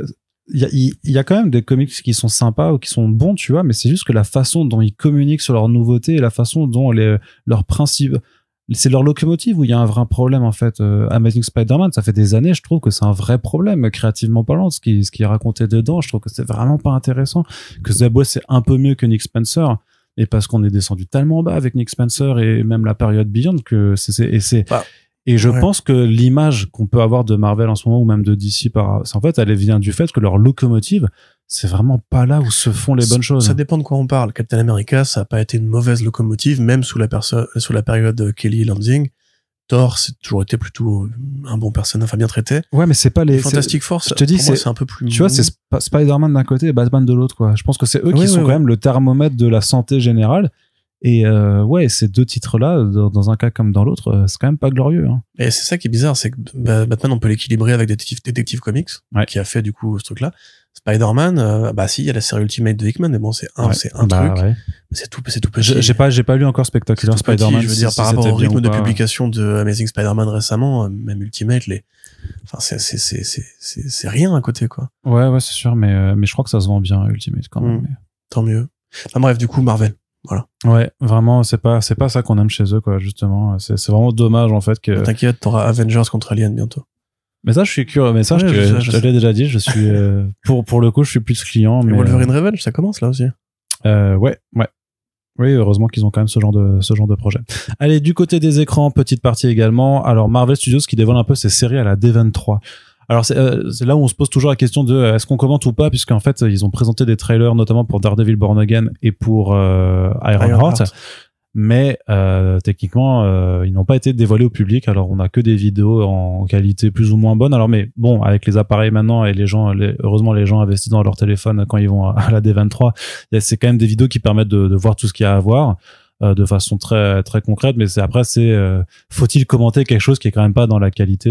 il y a quand même des comics qui sont sympas ou qui sont bons, tu vois, mais c'est juste que la façon dont ils communiquent sur leurs nouveautés et la façon dont leurs principes, c'est leur locomotive où il y a un vrai problème, en fait. Amazing Spider-Man, ça fait des années, je trouve que c'est un vrai problème, créativement parlant, ce qui est raconté dedans. Je trouve que c'est vraiment pas intéressant, que Zaboué, c'est un peu mieux que Nick Spencer. Et parce qu'on est descendu tellement bas avec Nick Spencer et même la période Beyond que et je pense que l'image qu'on peut avoir de Marvel en ce moment ou même de DC en fait, elle vient du fait que leur locomotive, c'est vraiment pas là où se font les bonnes choses. Ça dépend de quoi on parle. Captain America, ça a pas été une mauvaise locomotive, même sous la période Kelly Lansing. Thor, c'est toujours été plutôt un bon personnage, enfin bien traité. Ouais, mais c'est pas les Fantastic Force. Je te dis, c'est un peu plus. Tu vois, c'est Spider-Man d'un côté et Batman de l'autre, quoi. Je pense que c'est eux qui sont quand même le thermomètre de la santé générale. Et ouais, ces deux titres-là, dans un cas comme dans l'autre, c'est quand même pas glorieux. Hein. Et c'est ça qui est bizarre, c'est que Batman, on peut l'équilibrer avec Detective Comics, qui a fait du coup ce truc-là. Spider-Man, si, il y a la série Ultimate de Hickman, mais bon, c'est un truc. Ouais. C'est tout petit. J'ai pas lu encore Spectacular Spider-Man. Je veux dire, par rapport au rythme de publication de Amazing Spider-Man récemment, même Ultimate, les Enfin, c'est rien à côté, quoi. Ouais, c'est sûr, mais je crois que ça se vend bien, Ultimate, quand même. Mais... Tant mieux. Enfin, bref, du coup, Marvel. Voilà. Ouais, vraiment, c'est pas ça qu'on aime chez eux, quoi, justement. C'est vraiment dommage, en fait, que... T'inquiète, t'auras Avengers contre Alien bientôt. Mais ça, je suis curieux. Mais ça, je te l'ai déjà dit, je suis, pour le coup, je suis plus client, mais... Wolverine Revenge, ça commence, là, aussi. Ouais. Oui, heureusement qu'ils ont quand même ce genre de projet. Allez, du côté des écrans, petite partie également. Alors, Marvel Studios qui dévoile un peu ses séries à la D23. Alors, c'est là où on se pose toujours la question de est-ce qu'on commente ou pas, puisqu'en fait, ils ont présenté des trailers, notamment pour Daredevil Born Again et pour Ironheart. Mais techniquement, ils n'ont pas été dévoilés au public. Alors, on a que des vidéos en qualité plus ou moins bonne. Alors, mais bon, avec les appareils maintenant et heureusement, les gens investissent dans leur téléphone quand ils vont à la D23, c'est quand même des vidéos qui permettent de voir tout ce qu'il y a à voir de façon très très concrète. Mais faut-il commenter quelque chose qui est quand même pas dans la qualité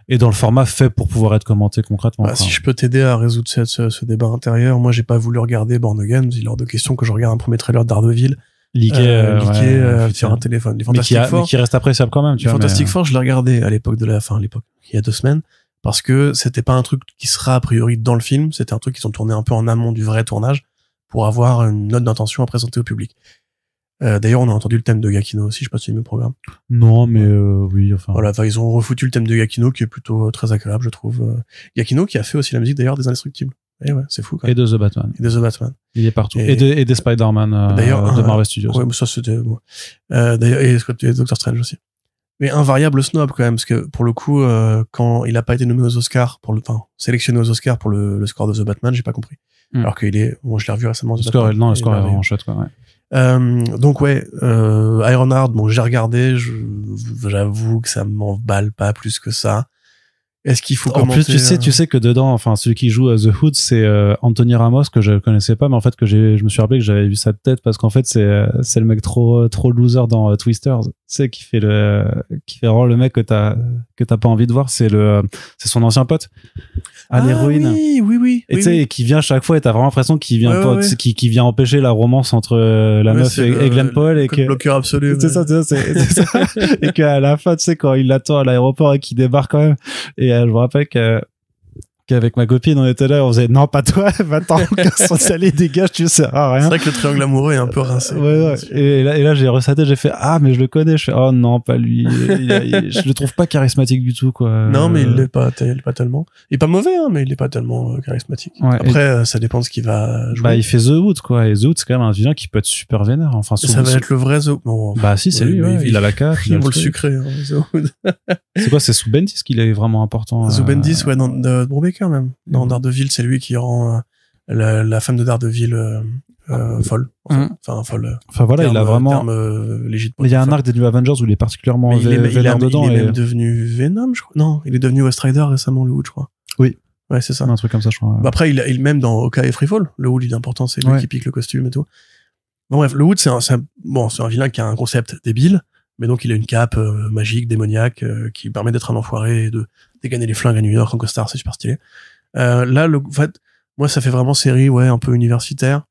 et dans le format fait pour pouvoir être commenté concrètement. Si je peux t'aider à résoudre ce débat intérieur, moi j'ai pas voulu regarder Born Again, il est hors de question que je regarde un premier trailer de Daredevil leaké sur un téléphone. Les Fantastic Four, mais qui reste appréciable quand même. Les Fantastic Four, je l'ai regardé à l'époque il y a 2 semaines, parce que c'était pas un truc qui sera a priori dans le film, c'était un truc qu'ils ont tourné un peu en amont du vrai tournage pour avoir une note d'intention à présenter au public. D'ailleurs, on a entendu le thème de Giacchino aussi, je sais pas si tu as aimé le programme. Non, mais oui, enfin. Voilà, ils ont refoutu le thème de Giacchino qui est plutôt très agréable, je trouve. Giacchino qui a fait aussi la musique d'ailleurs des Indestructibles. Et ouais, c'est fou quand même. Et de The Batman. Il est partout. Et des Spider-Man d'ailleurs, de Marvel Studios. Ouais, mais ça c'était moi. D'ailleurs, et Doctor Strange aussi. Mais invariable snob quand même, parce que pour le coup, quand il a pas été nommé aux Oscars sélectionné aux Oscars pour le score de The Batman, j'ai pas compris. Alors qu'il est, je l'ai revu récemment. Le score est vraiment chouette, quoi, ouais. Donc ouais, Ironheart, j'ai regardé, j'avoue que ça m'emballe pas plus que ça. Est-ce qu'il faut commenter? En plus, tu sais que dedans, enfin, celui qui joue The Hood, c'est Anthony Ramos, que je connaissais pas, mais en fait je me suis rappelé que j'avais vu sa tête parce qu'en fait c'est le mec trop loser dans Twisters, tu sais, qui fait vraiment le mec que t'as pas envie de voir, c'est son ancien pote à l'héroïne. Oui. Et tu sais, qui vient chaque fois et t'as vraiment l'impression qu'il vient qui vient empêcher la romance entre la meuf et Glenn Powell, et que bloqueur absolu. C'est ça. Et qu'à la fin, tu sais, quand il l'attend à l'aéroport et qu'il débarque quand même, et je me rappelle qu'avec ma copine, on était là, on faisait non, pas toi, va-t'en, allez, dégage, tu sers à rien. C'est vrai que le triangle amoureux est un peu rincé. Ouais. Et là, j'ai ressaté, j'ai fait mais je le connais. Je fais oh non, pas lui. Je le trouve pas charismatique du tout, quoi. Non, mais il est pas tellement. Il est pas mauvais, hein, mais il est pas tellement charismatique. Ouais, après, ça dépend de ce qu'il va jouer. Il fait The Hood, quoi. Et The Hood, c'est quand même un vilain qui peut être super vénère. Enfin, ça va être le vrai The Hood. Bon, si, c'est lui, ouais. Il a la cape. Il va le sucré, hein, The Hood. C'est quoi, c'est sous Bendis qu'il est vraiment important? Sous Bendis, ouais, dans Brubaker même. Dans Daredevil, c'est lui qui rend la femme de Daredevil folle. Folle. Enfin voilà, il a vraiment. Légitime. Il y a un arc des New Avengers où il est particulièrement vénère dedans. Il est même devenu Venom, je crois. Non, il est devenu West Rider récemment, le Hood, je crois. Oui. Ouais, c'est ça. Un truc comme ça, je crois. Après, il même dans Oka et Freefall, le Hood, il est important, c'est lui qui pique le costume et tout. Bon, bref, le Hood, c'est un vilain qui a un concept débile, mais donc il a une cape magique, démoniaque, qui permet d'être un enfoiré et de dégainer les flingues à New York en costard, c'est super stylé. Là, en fait, moi, ça fait vraiment série, un peu universitaire,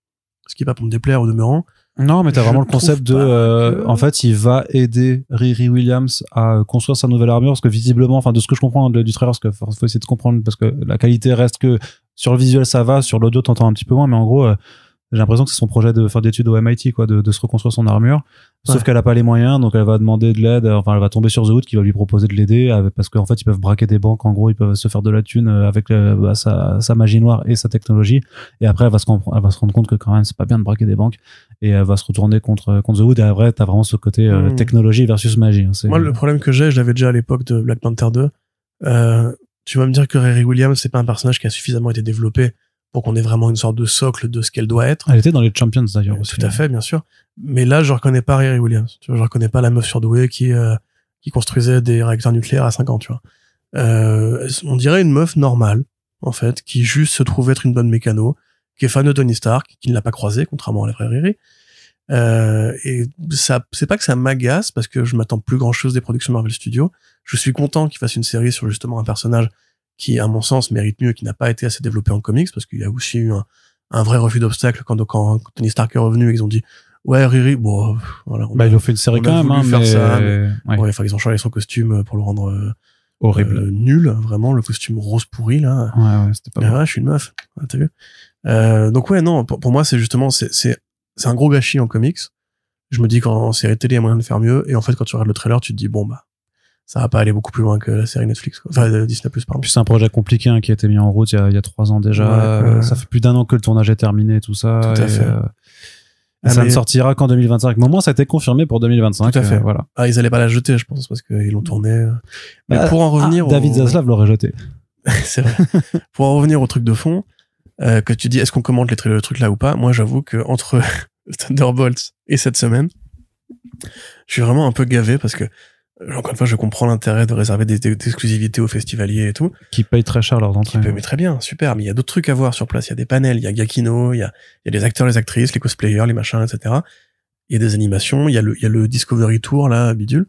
ce qui est pas pour me déplaire au demeurant. Non, mais t'as vraiment le concept en fait, il va aider Riri Williams à construire sa nouvelle armure, parce que visiblement, enfin, de ce que je comprends du trailer, parce que faut essayer de comprendre, parce que la qualité reste que sur le visuel, ça va, sur l'audio, t'entends un petit peu moins, mais en gros, j'ai l'impression que c'est son projet de faire d'études au MIT, quoi, de se reconstruire son armure. Sauf qu'elle a pas les moyens, donc elle va demander de l'aide. Enfin, elle va tomber sur The Hood qui va lui proposer de l'aider, parce qu'en fait, ils peuvent braquer des banques. En gros, ils peuvent se faire de la thune avec sa magie noire et sa technologie. Et après, elle va se rendre compte que quand même, c'est pas bien de braquer des banques. Et elle va se retourner contre The Hood. Et après, t'as vraiment ce côté technologie versus magie. Hein, moi, le problème que je l'avais déjà à l'époque de Black Panther 2. Tu vas me dire que Riri Williams, c'est pas un personnage qui a suffisamment été développé pour qu'on ait vraiment une sorte de socle de ce qu'elle doit être. Elle était dans les Champions d'ailleurs aussi. Tout à fait, bien sûr. Mais là, je reconnais pas Riri Williams. Tu vois, je reconnais pas la meuf surdouée qui construisait des réacteurs nucléaires à 5 ans, tu vois. On dirait une meuf normale, en fait, qui juste se trouve être une bonne mécano, qui est fan de Tony Stark, qui ne l'a pas croisé, contrairement à la vraie Riri. Et ça, c'est pas que ça m'agace, parce que je m'attends plus grand chose des productions Marvel Studios. Je suis content qu'ils fassent une série sur justement un personnage qui, à mon sens, mérite mieux, qui n'a pas été assez développé en comics, parce qu'il y a aussi eu un vrai refus d'obstacle quand Tony Stark est revenu et qu'ils ont dit ouais, Riri, bon, voilà. Ils ont fait une série quand même, faire ça, mais... ils ont changé son costume pour le rendre Horrible. Nul, vraiment, le costume rose pourri, là. Ouais, c'était pas Mais bon. ouais, je suis une meuf. Ah, t'as vu? Donc ouais, non, pour moi, c'est justement, c'est un gros gâchis en comics. Je me dis qu'en série télé, il y a moyen de faire mieux. Et en fait, quand tu regardes le trailer, tu te dis, bon, bah, ça va pas aller beaucoup plus loin que la série Netflix, quoi. Enfin, Disney+, pardon. Puis c'est un projet compliqué hein, qui a été mis en route il y a 3 ans déjà. Ouais, ça fait plus d'1 an que le tournage est terminé, tout ça. Tout à fait. Ça ne sortira qu'en 2025. Mais au moins, ça a été confirmé pour 2025. Tout à fait. Voilà. Ah, ils allaient pas la jeter, je pense, parce qu'ils l'ont tourné. Mais pour en revenir David Zaslav l'aurait jeté. C'est vrai. Pour en revenir au truc de fond, que tu dis, est-ce qu'on commente le truc là ou pas? Moi, j'avoue que entre Thunderbolts et cette semaine, je suis vraiment un peu gavé parce que, encore une fois, je comprends l'intérêt de réserver des exclusivités aux festivaliers et tout. Qui payent très cher leurs entrées. Mais très bien, super. Mais il y a d'autres trucs à voir sur place. Il y a des panels, il y a Gakino, il y a les acteurs, les actrices, les cosplayers, les machins, etc. Il y a des animations, il y a le Discovery Tour, là, bidule.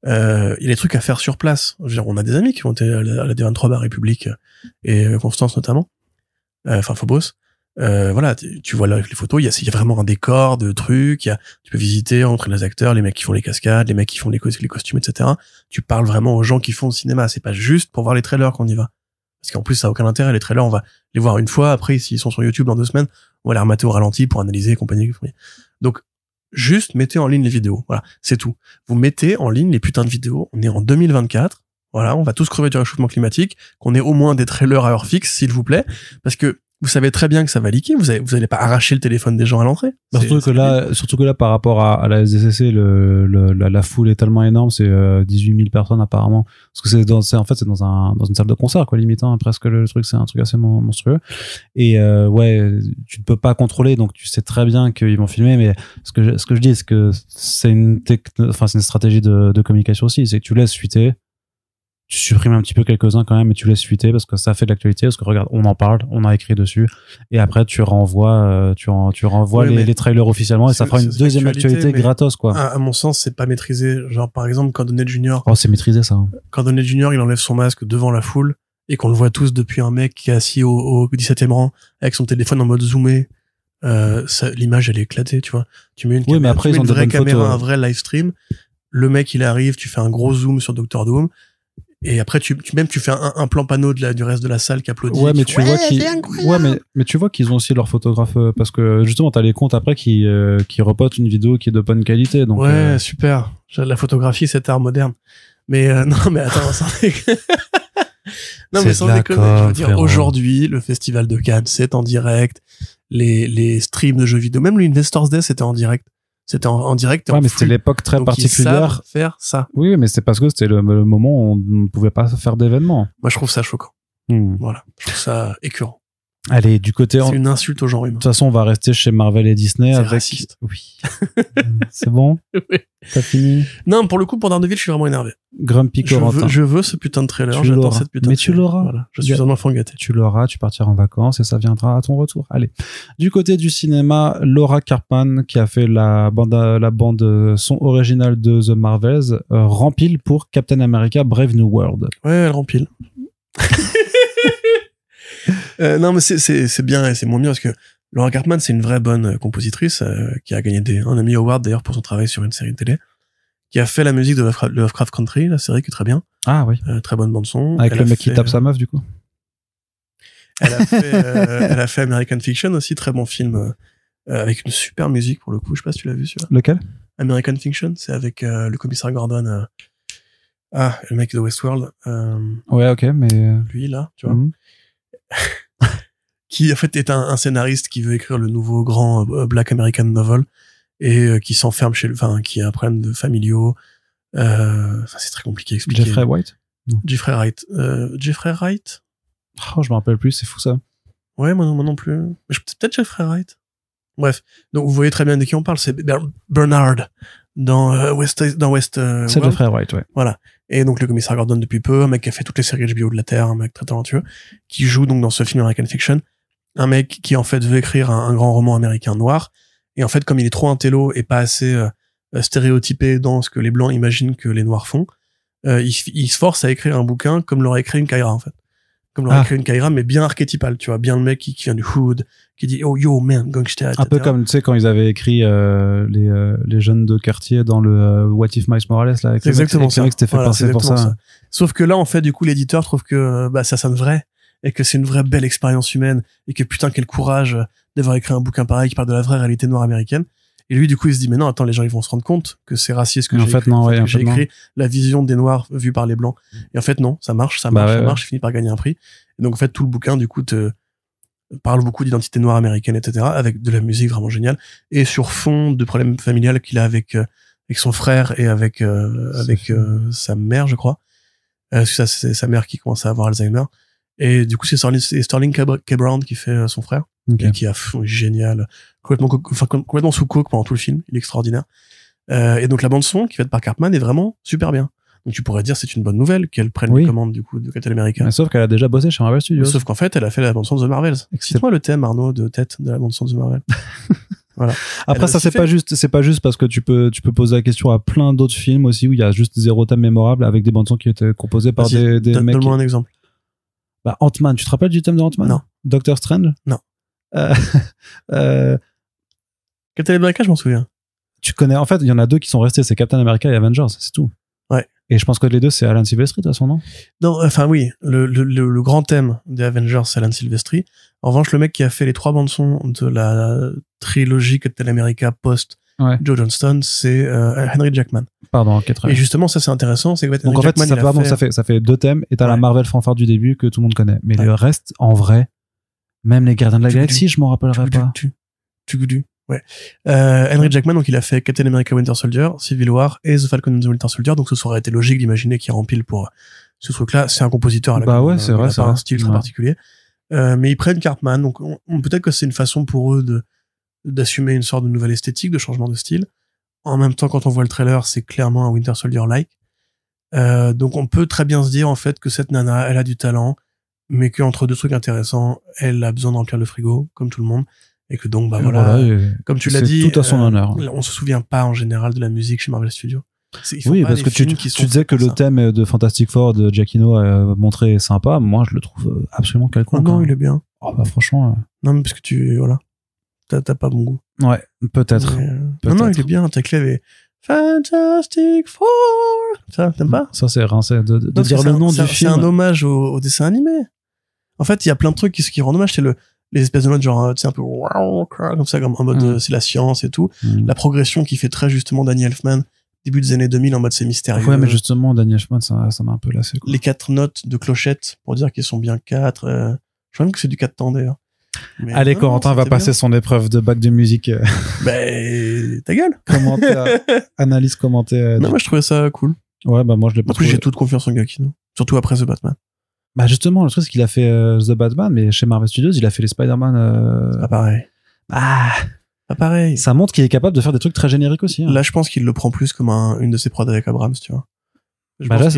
Il y a des trucs à faire sur place. Je veux dire, on a des amis qui ont été à la D23 Bar République et Constance notamment. Enfin, Phobos. Voilà, tu vois là avec les photos, il y a vraiment un décor de trucs, tu peux visiter, rencontrer les acteurs, les mecs qui font les cascades, les mecs qui font les costumes, etc. Tu parles vraiment aux gens qui font le cinéma, c'est pas juste pour voir les trailers qu'on y va. Parce qu'en plus, ça a aucun intérêt, les trailers, on va les voir une fois, après, s'ils sont sur YouTube dans 2 semaines, on va les remater au ralenti pour analyser et compagnie. Donc, juste mettez en ligne les vidéos, voilà, c'est tout. Vous mettez en ligne les putains de vidéos, on est en 2024, voilà, on va tous crever du réchauffement climatique, qu'on ait au moins des trailers à heure fixe, s'il vous plaît, parce que vous savez très bien que ça va leaker, vous allez pas arracher le téléphone des gens à l'entrée. Surtout que là, par rapport à la SDCC, la foule est tellement énorme, c'est 18 000 personnes apparemment. Parce que c'est dans une salle de concert, quoi, limite, hein, presque le truc, c'est un truc assez monstrueux. Et ouais, tu ne peux pas contrôler, donc tu sais très bien qu'ils vont filmer, mais ce que je dis, c'est que c'est une stratégie de communication aussi, c'est que tu laisses fuiter. Tu supprimes un petit peu quelques-uns quand même, mais tu laisses fuiter parce que ça fait de l'actualité, parce que regarde, on en parle, on a écrit dessus, et après tu renvoies, oui, les trailers officiellement, et ça fera une deuxième actualité gratos, quoi. À mon sens, c'est pas maîtrisé. Genre, par exemple, quand Donet Junior. Oh, c'est maîtrisé, ça. Hein. Quand Donet Junior, il enlève son masque devant la foule, et qu'on le voit tous depuis un mec qui est assis au 17e rang, avec son téléphone en mode zoomé, l'image, elle est éclatée, tu vois. Tu mets mais après, une vraie caméra, un vrai live stream, le mec, il arrive, tu fais un gros zoom sur Dr. Doom, et après tu fais un plan panneau du reste de la salle qui applaudit. Ouais, mais tu vois mais tu vois qu'ils ont aussi leurs photographes parce que justement t'as les comptes après qui repotent une vidéo qui est de bonne qualité. Donc ouais, super. La photographie, c'est art moderne. Mais non, mais attends, non, mais sans déconner. Je veux dire, aujourd'hui, le festival de Cannes, c'est en direct. Les streams de jeux vidéo, même l'Investors Day, c'était en direct. C'était en direct. Ouais, mais c'était l'époque très particulière. Ils faire ça. Oui, mais c'est parce que c'était le moment où on ne pouvait pas faire d'événements. Moi, je trouve ça choquant. Voilà. Je trouve ça écœurant. Allez, du côté... C'est une insulte au genre humain. De toute façon, on va rester chez Marvel et Disney. C'est avec... raciste. Oui. C'est bon? Oui. T'as fini? Non, pour le coup, pour Daredevil, je suis vraiment énervé. Grumpy Corentin. Je veux ce putain de trailer. J'attends cette putain mais tu l'auras. Voilà. Je suis un enfant gâté. Tu l'auras, tu partiras en vacances et ça viendra à ton retour. Allez. Du côté du cinéma, Laura Carpan, qui a fait la bande son originale de The Marvels, rempile pour Captain America Brave New World. Ouais, elle rempile. Non, mais c'est bien et c'est moins bien parce que Laura Cartman, c'est une vraie bonne compositrice qui a gagné un Emmy Award d'ailleurs pour son travail sur une série de télé, qui a fait la musique de Lovecraft Country, la série qui est très bien. Ah oui. Très bonne bande son. Avec le mec qui tape sa meuf du coup. Elle a fait American Fiction aussi, très bon film avec une super musique pour le coup. Je sais pas si tu l'as vu celui-là. Lequel? American Fiction, c'est avec le commissaire Gordon. Le mec de Westworld. Ouais, ok, mais lui là, tu vois. Qui en fait est un scénariste qui veut écrire le nouveau grand Black American Novel et qui s'enferme qui a un problème de familiaux. C'est très compliqué à expliquer. Jeffrey White? Non. Jeffrey Wright. Jeffrey Wright? Oh, je me rappelle plus, c'est fou ça. Ouais, moi non plus. Peut-être Jeffrey Wright. Bref. Donc vous voyez très bien de qui on parle, c'est Bernard dans West. C'est Jeffrey Wright, ouais. Voilà. Et donc le commissaire Gordon depuis peu, un mec qui a fait toutes les séries HBO de la Terre, un mec très talentueux, qui joue donc dans ce film American Fiction, un mec qui en fait veut écrire un grand roman américain noir, et en fait comme il est trop intello et pas assez stéréotypé dans ce que les blancs imaginent que les noirs font, il se force à écrire un bouquin comme l'aurait écrit une Kyra en fait. comme l'aurait écrit une Kyra, mais bien archétypal, tu vois, bien le mec qui vient du hood, qui dit oh yo man gangster, etc. Un peu comme tu sais quand ils avaient écrit les jeunes de quartier dans le What If Miles Morales là, avec c'est exactement ça. Les mecs s'étaient fait passer pour ça. Sauf que là en fait du coup l'éditeur trouve que ça sonne vrai et que c'est une vraie belle expérience humaine et que putain quel courage d'avoir écrit un bouquin pareil qui parle de la vraie réalité noire américaine. Et lui du coup il se dit mais non attends, les gens ils vont se rendre compte que c'est raciste que j'ai écrit la vision des noirs vue par les blancs. Et en fait non, ça marche, il finit par gagner un prix. Et donc en fait tout le bouquin du coup te parle beaucoup d'identité noire américaine, etc., avec de la musique vraiment géniale, et sur fond de problèmes familiales qu'il a avec son frère et avec sa mère, je crois. Ça, c'est sa mère qui commence à avoir Alzheimer. Et du coup, c'est Sterling K. Brown qui fait son frère, et qui est génial, complètement sous coke pendant tout le film. Il est extraordinaire. Et donc la bande son qui est faite par Cartman est vraiment super bien. Donc tu pourrais dire c'est une bonne nouvelle qu'elle prenne les commandes du coup de Captain America. Mais sauf qu'elle a déjà bossé chez Marvel Studios. Sauf qu'en fait elle a fait la bande son de The Marvels. Cite-moi le thème Arnaud de tête de la bande son de The Marvel. Voilà. Après ça c'est pas juste parce que tu peux poser la question à plein d'autres films aussi où il y a juste 0 thème mémorable avec des bandes son qui étaient composées par des mecs. Donne-moi un exemple. Bah Ant-Man, tu te rappelles du thème de Ant-Man? Non. Doctor Strange? Non. Captain America, je m'en souviens. Tu connais, en fait, il y en a 2 qui sont restés, c'est Captain America et Avengers, c'est tout. Ouais. Et je pense que les 2, c'est Alan Silvestri, de toute façon, non? Non, enfin oui, le grand thème des Avengers, c'est Alan Silvestri. En revanche, le mec qui a fait les 3 bandes son de la trilogie Captain America post Joe Johnston, c'est Henry Jackman. Pardon, okay, très bien. Et justement, ça c'est intéressant, c'est que donc Henry en fait, Jackman, ça fait 2 thèmes et t'as la Marvel fanfare du début que tout le monde connaît. Mais le reste, en vrai, même les Gardiens de la Galaxie, je m'en rappellerai pas. Ouais. Henry Jackman, donc il a fait Captain America Winter Soldier, Civil War et The Falcon and the Winter Soldier, donc ça aurait été logique d'imaginer qu'il rempile pour ce truc-là. C'est un compositeur à la bah ouais, c'est vrai, il a pas un style très particulier. Mais ils prennent Cartman, donc peut-être que c'est une façon pour eux d'assumer une sorte de nouvelle esthétique, de changement de style. En même temps, quand on voit le trailer, c'est clairement un Winter Soldier-like. Donc on peut très bien se dire en fait que cette nana, elle a du talent, mais qu'entre 2 trucs intéressants, elle a besoin de remplir le frigo, comme tout le monde. Et que donc, voilà, comme tu l'as dit, tout à son honneur. On se souvient pas en général de la musique chez Marvel Studios. Oui, parce que tu disais que le thème de Fantastic Four de Giacchino montré sympa. Moi, je le trouve absolument quelconque. Non, il est bien. Oh, bah, franchement. Non, mais parce que voilà. T'as pas bon goût. Ouais, peut-être. Non, il est bien. Ta clé est Fantastic Four. Ça, t'aimes pas? Ça, c'est rincé de dire le nom du film. C'est un hommage au dessin animé. En fait, il y a plein de trucs qui rendent hommage. C'est les espèces de notes genre tu sais un peu comme ça, comme en mode c'est la science et tout, la progression qui fait très justement Danny Elfman début des années 2000 en mode c'est mystérieux. Ouais, mais justement Danny Elfman ça m'a un peu lassé quoi. Les 4 notes de clochette pour dire qu'ils sont bien 4 je crois même que c'est du 4 temps d'ailleurs. Mais allez, Corentin va passer son épreuve de bac de musique. Ben ta gueule. Analyse commentée. Non, moi je trouvais ça cool. Ouais, bah moi je l'ai pas. En plus j'ai toute confiance en Giacchino, surtout après The Batman. Bah justement, le truc c'est qu'il a fait The Batman, mais chez Marvel Studios, il a fait les Spider-Man. C'est pas pareil. Pas pareil. Ça montre qu'il est capable de faire des trucs très génériques aussi. Hein. Là, je pense qu'il le prend plus comme une de ses prods avec Abrams, tu vois. J'espère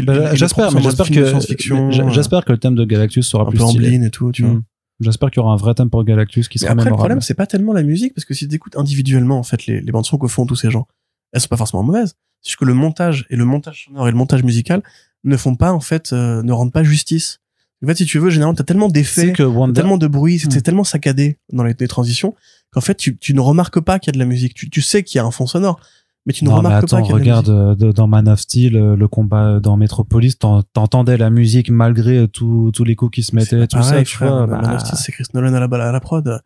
que le thème de Galactus sera un plus peu en stylé. blin et tout, tu vois. J'espère qu'il y aura un vrai thème pour Galactus qui sera mémorable. Le problème, c'est pas tellement la musique, parce que si tu écoutes individuellement, en fait, les bandes son que font tous ces gens, elles sont pas forcément mauvaises. C'est juste que le montage sonore et le montage musical ne font pas, en fait, ne rendent pas justice. En fait, si tu veux, généralement, t'as tellement d'effets, tellement de bruit, c'est tellement saccadé dans les transitions, qu'en fait, tu ne remarques pas qu'il y a de la musique. Tu sais qu'il y a un fond sonore, mais tu ne remarques pas qu'il y a de la musique. Regarde, dans Man of Steel, le combat dans Metropolis, t'entendais la musique malgré tous les coups qui se mettaient, tout pareil, ça, tu vois. Man of Steel, c'est Chris Nolan à la prod.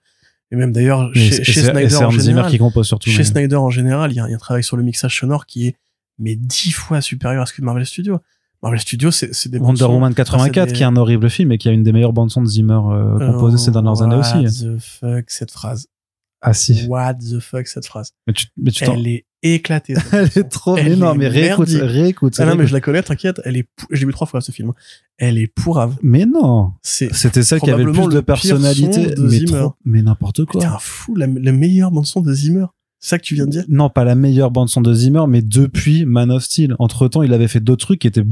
Et même d'ailleurs, chez Snyder en général, qui compose surtout. Chez Snyder en général, il y a un travail sur le mixage sonore qui est, mais 10 fois supérieur à ce que Marvel Studios. Marvel Studios, c'est des Wonder Woman 84, qui est un horrible film et qui a une des meilleures bandes son de Zimmer composées ces dernières années aussi. What the fuck, cette phrase. Ah si. What the fuck, cette phrase. Mais tu elle est éclatée. Elle est trop, mais non, mais réécoute. Ah non, mais je la connais, t'inquiète, j'ai vu 3 fois ce film. Elle est pourrave. Mais non. C'était celle qui avait le plus de personnalité. Mais n'importe quoi. T'es un fou, la meilleure bande son de Zimmer. C'est ça que tu viens de dire? Non, pas la meilleure bande son de Zimmer, mais depuis Man of Steel. Entre temps, il avait fait d'autres trucs qui étaient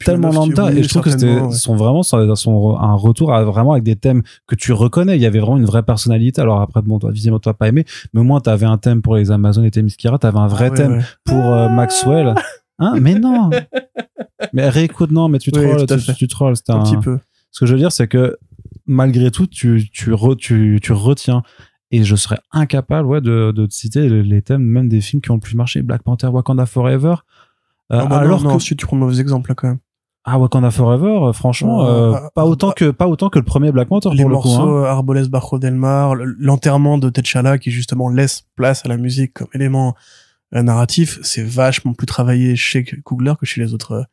tellement lambda, et je trouve que c'était un retour vraiment avec des thèmes que tu reconnais. Il y avait vraiment une vraie personnalité. Alors après, bon, toi, visiblement, tu n'as pas aimé, mais au moins, t'avais un thème pour les Amazones et Themyscira, t'avais un vrai thème pour Maxwell. Hein? Mais non! Mais réécoute, non, mais tu trolls, c'était un petit peu. Ce que je veux dire, c'est que malgré tout, tu retiens. Et je serais incapable, de te citer les thèmes même des films qui ont le plus marché. Black Panther, Wakanda Forever. Alors non, si tu prends de mauvais exemples là quand même. Ah, Wakanda Forever, franchement, pas autant que le premier Black Panther les pour le coup. Les morceaux Arbolès Barro del Mar, l'enterrement de T'Challa qui justement laisse place à la musique comme élément narratif, c'est vachement plus travaillé chez Coogler que chez les autres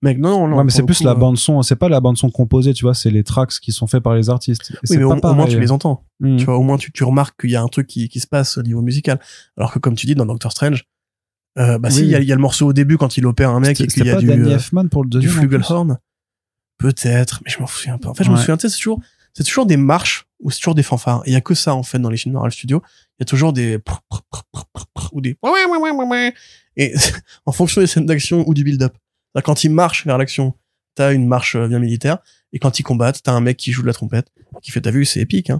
mecs. Non, ouais, mais c'est plus la bande son, c'est pas la bande son composée, tu vois, c'est les tracks qui sont faits par les artistes. Oui, mais au moins tu les entends. Tu vois, au moins tu remarques qu'il y a un truc qui se passe au niveau musical. Alors que comme tu dis dans Doctor Strange, si, il y a le morceau au début quand il opère un mec et qu'il y a Danny Elfman pour le deuxième. Du Flugelhorn. Peut-être, mais je m'en souviens pas. En fait, je me souviens, c'est toujours des marches ou c'est toujours des fanfares. Il y a que ça, en fait, dans les films Marvel Studios. Il y a toujours des, ou des, et en fonction des scènes d'action ou du build-up. Quand ils marchent vers l'action, t'as une marche bien militaire. Et quand ils combattent, t'as un mec qui joue de la trompette, qui fait, t'as vu, c'est épique, hein.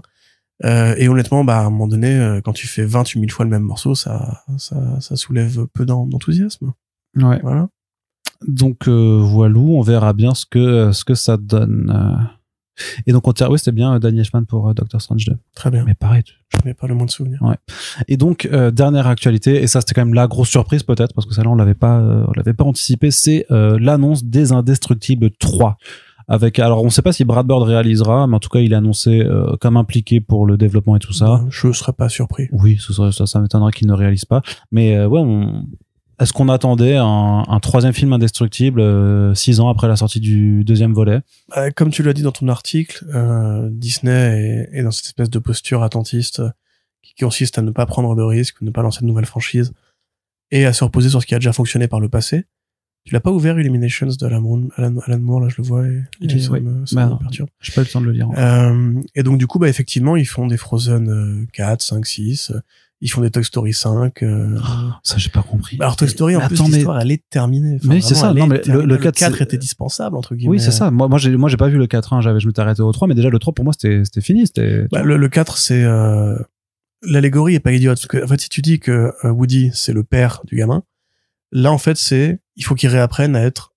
Et honnêtement, à un moment donné, quand tu fais 28 000 fois le même morceau, ça soulève peu d'enthousiasme. Ouais. Voilà. Donc, voilà, on verra bien ce que ça donne. Et donc, oui, c'était bien Danny Elfman pour Doctor Strange 2. Très bien. Mais pareil. Je n'ai pas le moins de souvenirs. Ouais. Et donc, dernière actualité, et ça, c'était quand même la grosse surprise, peut-être, parce que ça, là, on l'avait pas anticipé, c'est l'annonce des Indestructibles 3. Alors, on sait pas si Brad Bird réalisera, mais en tout cas, il est annoncé comme impliqué pour le développement et tout ça. Je serais pas surpris. Oui, ça m'étonnerait qu'il ne réalise pas. Mais est-ce qu'on attendait un troisième film Indestructible 6 ans après la sortie du deuxième volet? Comme tu l'as dit dans ton article, Disney est dans cette espèce de posture attentiste qui consiste à ne pas prendre de risques, ne pas lancer de nouvelles franchises et à se reposer sur ce qui a déjà fonctionné par le passé. Tu l'as pas ouvert Illuminations de Alan Moore, là je le vois et ça me perturbe. J'ai pas eu le temps de le lire. Et donc du coup effectivement ils font des Frozen 4, 5, 6, ils font des Toy Story 5. Ça j'ai pas compris. Alors Toy Story en plus l'histoire elle est terminée. Enfin, mais c'est ça, non mais le 4 était dispensable entre guillemets. Oui, c'est ça. Moi j'ai pas vu le 4 je m'étais arrêté au 3 mais déjà le 3 pour moi c'était fini, le 4 c'est l'allégorie est pas idiote parce que en fait si tu dis que Woody c'est le père du gamin, là en fait il faut qu'il réapprenne à être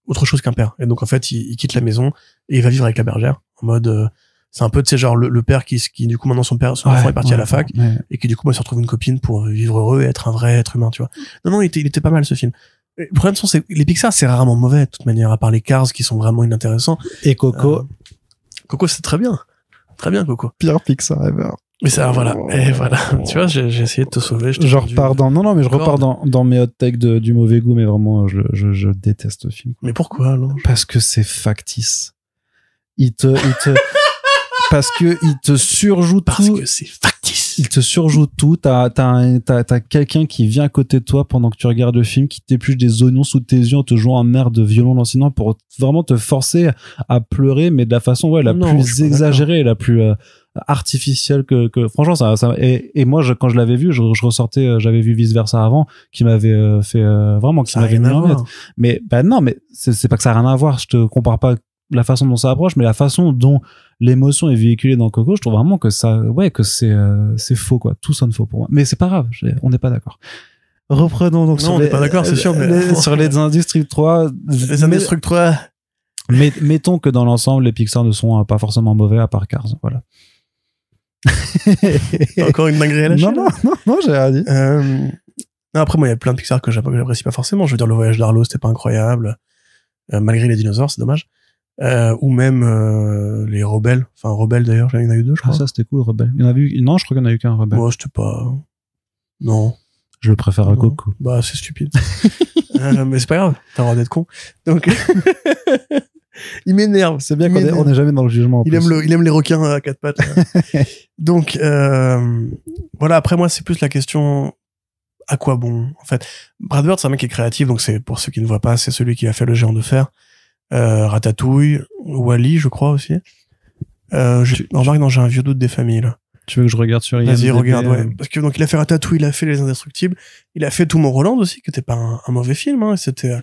autre chose qu'un père. Et donc en fait il quitte la maison et il va vivre avec la bergère en mode c'est un peu tu sais genre le père qui du coup maintenant son enfant est parti à la fac et qui du coup se retrouve une copine pour vivre heureux et être un vrai être humain, tu vois. Non il était pas mal ce film. Le problème c'est les Pixar c'est rarement mauvais de toute manière à part les Cars qui sont vraiment inintéressants. Et Coco c'est très bien Coco. Pire Pixar ever. Mais ça, voilà. Et voilà. Tu vois, j'ai essayé de te sauver. Je repars dans mes hot takes du mauvais goût, mais vraiment, je déteste ce film. Mais pourquoi, alors? Parce que c'est factice. Parce que il te surjoue tout. Parce que c'est factice. Il te surjoue tout. T'as quelqu'un qui vient à côté de toi pendant que tu regardes le film, qui t'épluche des oignons sous tes yeux en te jouant un air de violon lancinant pour vraiment te forcer à pleurer, mais de la façon, la plus exagérée, la plus, artificielle que franchement ça et moi quand je l'avais vu je ressortais j'avais vu Vice Versa avant qui m'avait fait vraiment qui m'avait mis en tête, mais non mais c'est pas que ça a rien à voir, je te compare pas la façon dont ça approche mais la façon dont l'émotion est véhiculée dans Coco, je trouve vraiment que ça que c'est faux quoi, tout sonne faux pour moi, mais c'est pas grave, on n'est pas d'accord. Reprenons donc on n'est pas d'accord, c'est sûr, mais sur les Indestructibles 3 mettons que dans l'ensemble les Pixar ne sont pas forcément mauvais à part Cars, voilà. Encore une dinguerie à la chaîne. Non, j'ai rien dit. Après, moi, il y a plein de Pixar que j'apprécie pas forcément. Je veux dire, Le Voyage d'Arlo, c'était pas incroyable. Malgré les dinosaures, c'est dommage. Ou même les Rebelles. Enfin, Rebelles, d'ailleurs, il y en a eu 2, je crois. Ah, ça, c'était cool, Rebelle. Il y en a vu... Non, je crois qu'il y en a eu qu'un Rebelle. Moi, c'était pas... Non. Je le préfère à Coco. Bah, c'est stupide. Mais c'est pas grave. T'as le droit d'être con. Donc... Il m'énerve. C'est bien qu'on est jamais dans le jugement. Il aime les requins à 4 pattes. Donc, voilà. Après, moi, c'est plus la question, à quoi bon? En fait, Brad Bird, c'est un mec qui est créatif. Donc, c'est, pour ceux qui ne voient pas, c'est celui qui a fait Le Géant de Fer, Ratatouille, Wall-E, je crois aussi. Remarque, non, j'ai un vieux doute des familles, là. Tu veux que je regarde sur IMDb? Vas-y, regarde, ouais. Parce que, donc, il a fait Ratatouille, il a fait Les Indestructibles, il a fait Tout mon Roland aussi, qui était pas un mauvais film, hein. C'était,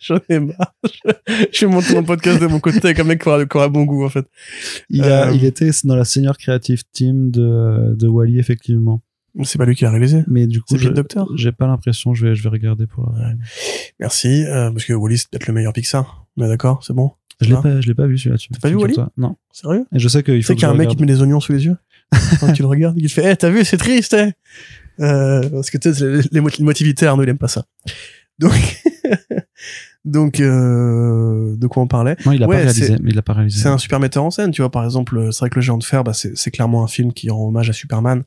j'en ai marre. Je vais monter mon podcast de mon côté avec un mec qui aura bon goût, en fait. Il était dans la senior creative team de Wall-E, effectivement. C'est pas lui qui l'a réalisé. Mais du coup, C'est Pete Docter. J'ai pas l'impression, je vais regarder pour la... Ouais. Merci, parce que Wall-E, c'est peut-être le meilleur Pixar. Mais d'accord, c'est bon. Je l'ai pas vu celui-là. T'as pas vu Wall-E? Non. Sérieux? Et je sais qu'il faut. Tu sais qu'il y a un mec qui te met des oignons sous les yeux quand tu le regardes, il te fait, t'as vu, c'est triste, parce que tu sais, les motivités, Arnaud, il aime pas ça. Donc, de quoi on parlait? Non, il a pas réalisé. Il a pas réalisé. C'est un super metteur en scène, tu vois. Par exemple, c'est vrai que Le Géant de Fer, c'est clairement un film qui rend hommage à Superman,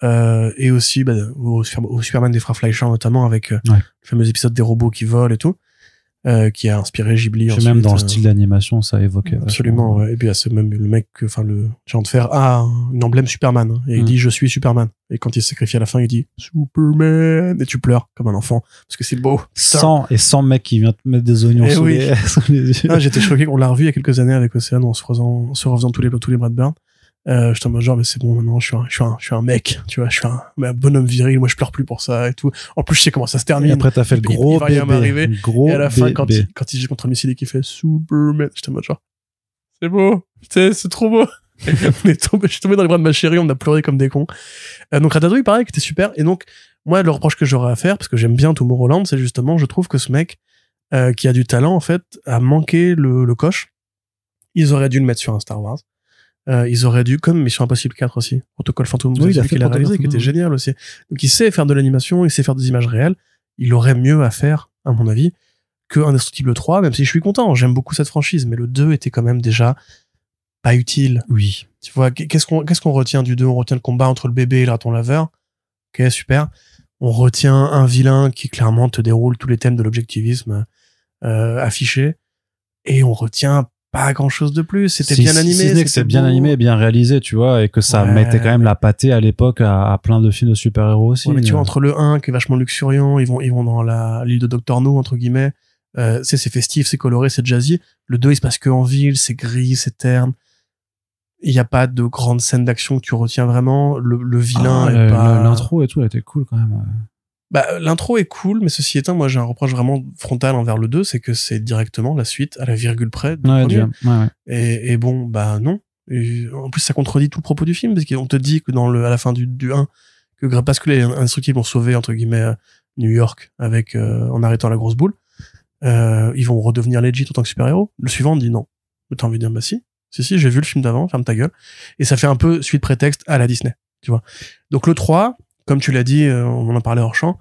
et aussi, au Superman des frères Fleischer, notamment, avec, le fameux épisode des robots qui volent et tout. Qui a inspiré Ghibli. Puis même dans le style d'animation, ça évoquait. Absolument, ouais. Et puis, le mec, le Géant de Fer a une emblème Superman, hein, et il dit, je suis Superman. Et quand il se sacrifie à la fin, il dit, Superman, et tu pleures comme un enfant, parce que c'est beau. Sans mec qui vient te mettre des oignons sous les yeux. Ah, j'étais choqué qu'on l'a revu il y a quelques années avec Océane, en se refaisant tous les Brad Bird. J'étais en mode genre, mais c'est bon, maintenant, je suis un mec, tu vois, je suis un bonhomme viril, moi, je pleure plus pour ça et tout. En plus, je sais comment ça se termine. Et après, t'as fait le gros il va rien m'arriver. Gros et à la fin, bébé. quand il joue contre un missile et qu'il fait Superman, j'étais en mode genre, c'est beau, c'est trop beau. Je suis tombé dans les bras de ma chérie, on a pleuré comme des cons. Donc, Ratatouille, pareil, qui était super. Et donc, moi, le reproche que j'aurais à faire, parce que j'aime bien Tomorrowland, c'est justement, je trouve que ce mec, qui a du talent, en fait, a manqué le coche. Ils auraient dû le mettre sur un Star Wars. Ils auraient dû, comme Mission Impossible 4 aussi, Protocole Fantôme, oui, il a fait qu'il a réalisé, qui était génial aussi. Donc il sait faire de l'animation, il sait faire des images réelles. Il aurait mieux à faire, à mon avis, que Indestructible 3, même si je suis content, j'aime beaucoup cette franchise, mais le 2 était quand même déjà pas utile. Oui. Tu vois, qu'est-ce qu'on retient du 2? On retient le combat entre le bébé et le raton laveur. Ok, super. On retient un vilain qui clairement te déroule tous les thèmes de l'objectivisme affiché. Et on retient pas grand chose de plus. C'était bien animé. Si ce n'est que c'est bien animé et bien réalisé, tu vois, et que ça mettait quand même la pâtée à l'époque à plein de films de super-héros aussi. Ouais, mais tu vois, entre le 1 qui est vachement luxuriant, ils vont dans l'île de Dr. No, entre guillemets, c'est festif, c'est coloré, c'est jazzy. Le 2, il se passe que en ville, c'est gris, c'est terne. Il y a pas de grande scène d'action que tu retiens vraiment. Le vilain est pas... L'intro et tout, elle était cool quand même. L'intro est cool, mais ceci étant, moi j'ai un reproche vraiment frontal envers le 2, c'est que c'est directement la suite à la virgule près du premier. Ouais. Et bon, non. Et en plus, ça contredit tout le propos du film, parce qu'on te dit que à la fin du 1, que parce que les Indestructibles ont sauvé, entre guillemets, New York avec, en arrêtant la grosse boule, ils vont redevenir legit en tant que super-héros. Le suivant, on dit non. Mais t'as envie de dire, si, j'ai vu le film d'avant, ferme ta gueule. Et ça fait un peu suite prétexte à la Disney, tu vois. Donc le 3, comme tu l'as dit, on en parlait hors champ,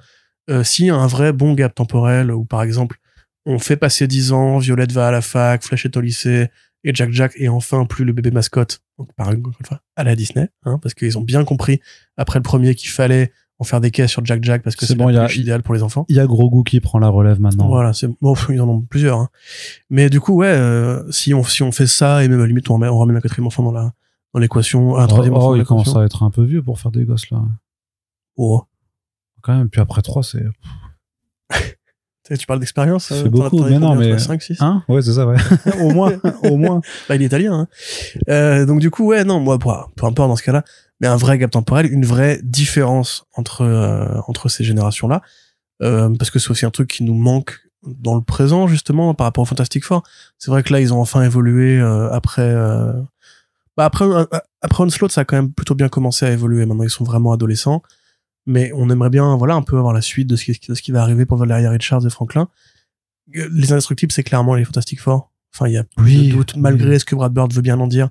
si un vrai bon gap temporel, où par exemple, on fait passer 10 ans, Violette va à la fac, Flash est au lycée, et Jack est enfin plus le bébé mascotte, donc par une fois, à la Disney, hein, parce qu'ils ont bien compris, après le premier, qu'il fallait en faire des caisses sur Jack, parce que c'est la peluche idéale pour les enfants. Il y a Grogu qui prend la relève maintenant. Voilà, ils en ont plusieurs, hein. Mais du coup, si on fait ça, et même à la limite, on ramène un quatrième enfant dans l'équation, un troisième enfant dans l'équation. Il commence à être un peu vieux pour faire des gosses, là. Oh. Quand même, puis après 3, c'est... Tu parles d'expérience? C'est beaucoup, mais non, mais... 5, 6? Hein? Ouais, c'est ça, ouais. Au moins. Il est italien, hein. Donc du coup, non, moi, peu importe dans ce cas-là, mais un vrai gap temporel, une vraie différence entre ces générations-là, parce que c'est aussi un truc qui nous manque dans le présent, justement, par rapport au Fantastic Four. C'est vrai que là, ils ont enfin évolué après Onslaught, ça a quand même plutôt bien commencé à évoluer. Maintenant, ils sont vraiment adolescents. Mais on aimerait bien, un peu avoir la suite de ce qui va arriver pour Valeria Richards et Franklin. Les Indestructibles, c'est clairement les Fantastic Four. Enfin, il y a plus de doute, malgré ce que Brad Bird veut bien en dire.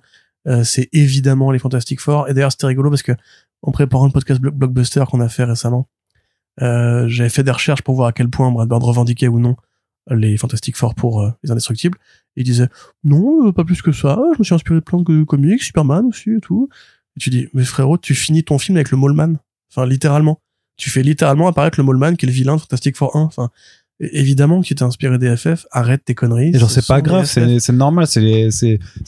C'est évidemment les Fantastic Four. Et d'ailleurs, c'était rigolo parce que, en préparant le podcast Blockbuster qu'on a fait récemment, j'avais fait des recherches pour voir à quel point Brad Bird revendiquait ou non les Fantastic Four pour les Indestructibles. Et il disait, non, pas plus que ça. Je me suis inspiré de plein de comics, Superman aussi et tout. Et tu dis, mais frérot, tu finis ton film avec le Mole Man. Enfin, littéralement. Tu fais littéralement apparaître le Mole Man, qui est le vilain de Fantastic Four 1. Enfin, évidemment que tu t'es inspiré des FF, arrête tes conneries. Et genre, c'est pas grave, c'est normal, c'est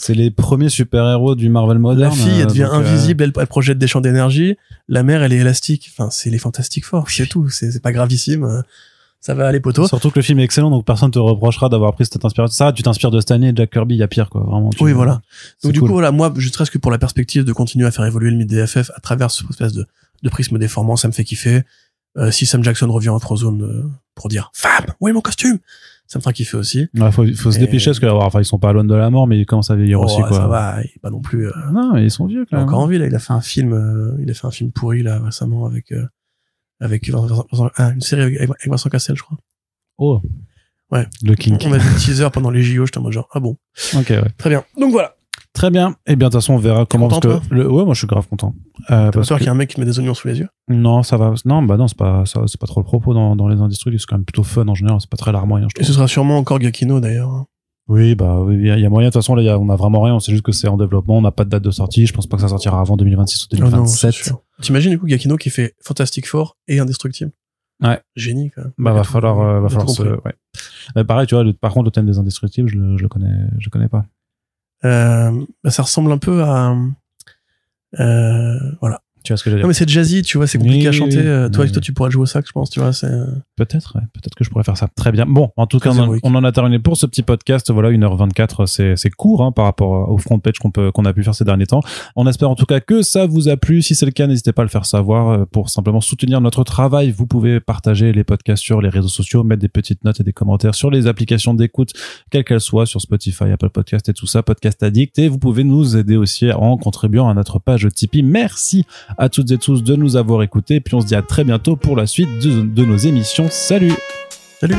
les premiers super-héros du Marvel moderne. La fille, elle devient invisible, elle projette des champs d'énergie. La mère, elle est élastique. Enfin, c'est les Fantastic Four, c'est tout. C'est pas gravissime. Ça va aller, poteau. Surtout que le film est excellent, donc personne te reprochera d'avoir pris cette inspiration. Ça, tu t'inspires de Stanley et Jack Kirby, il y a pire, quoi. Vraiment. Oui, voilà. Donc, du coup, voilà, moi, je serais que pour la perspective de continuer à faire évoluer le mythe des FF à travers cette espèce de prisme déformant, ça me fait kiffer. Si Sam Jackson revient en Frozone pour dire, femme, où est mon costume? ça me fera kiffer aussi. Ouais, faut se dépêcher parce que, enfin, ils sont pas loin de la mort, mais ils commencent à vieillir aussi, quoi. Ça va, il est pas non plus, Non, mais ils sont vieux, quand il a même. encore envie, là, il a fait un film pourri, là, récemment, avec une série avec Vincent Cassel, je crois. Oh. Ouais. Le King. On a des teasers pendant les JO, j'étais en mode genre, ah bon. Ok, ouais. Très bien. Donc voilà. Très bien. Eh bien, de toute façon, on verra comment, content, parce que ouais, moi, je suis grave content. T'as Parce peur que qu'il y ait un mec qui met des oignons sous les yeux? non, ça va. Non, bah non, c'est pas trop le propos dans les indestructibles. C'est quand même plutôt fun en général. C'est pas très larmoyant, je Et trouve. ce sera sûrement encore Giacchino, d'ailleurs. Oui, bah, oui, il y a moyen. De toute façon, là, on a vraiment rien. On sait juste que c'est en développement. On n'a pas de date de sortie. Je pense pas que ça sortira avant 2026 ou Oh non, 2027. c'est sûr. T'imagines, du coup, Giacchino qui fait Fantastic Four et Indestructible? Ouais. Génie, quand même. Bah, va falloir ouais. pareil, tu vois, par contre, le thème des indestructibles, je le connais pas. Bah, ça ressemble un peu à, voilà. Tu vois ce que je veux dire? Non, mais c'est jazzy, tu vois, c'est compliqué Oui, à chanter. oui. Toi, tu pourras jouer au sax, je pense, tu vois, c'est... Peut-être que je pourrais faire ça. Très bien. Bon, en tout cas, Très héroïque. on en a terminé pour ce petit podcast. Voilà, 1h24, c'est court, hein, par rapport au front page qu'on a pu faire ces derniers temps. On espère en tout cas que ça vous a plu. Si c'est le cas, n'hésitez pas à le faire savoir. Pour simplement soutenir notre travail, vous pouvez partager les podcasts sur les réseaux sociaux, mettre des petites notes et des commentaires sur les applications d'écoute, quelles qu'elles soient, sur Spotify, Apple Podcast et tout ça, Podcast Addict. Et vous pouvez nous aider aussi en contribuant à notre page Tipeee. Merci à toutes et tous de nous avoir écoutés. Puis on se dit à très bientôt pour la suite de nos émissions. Salut! Salut!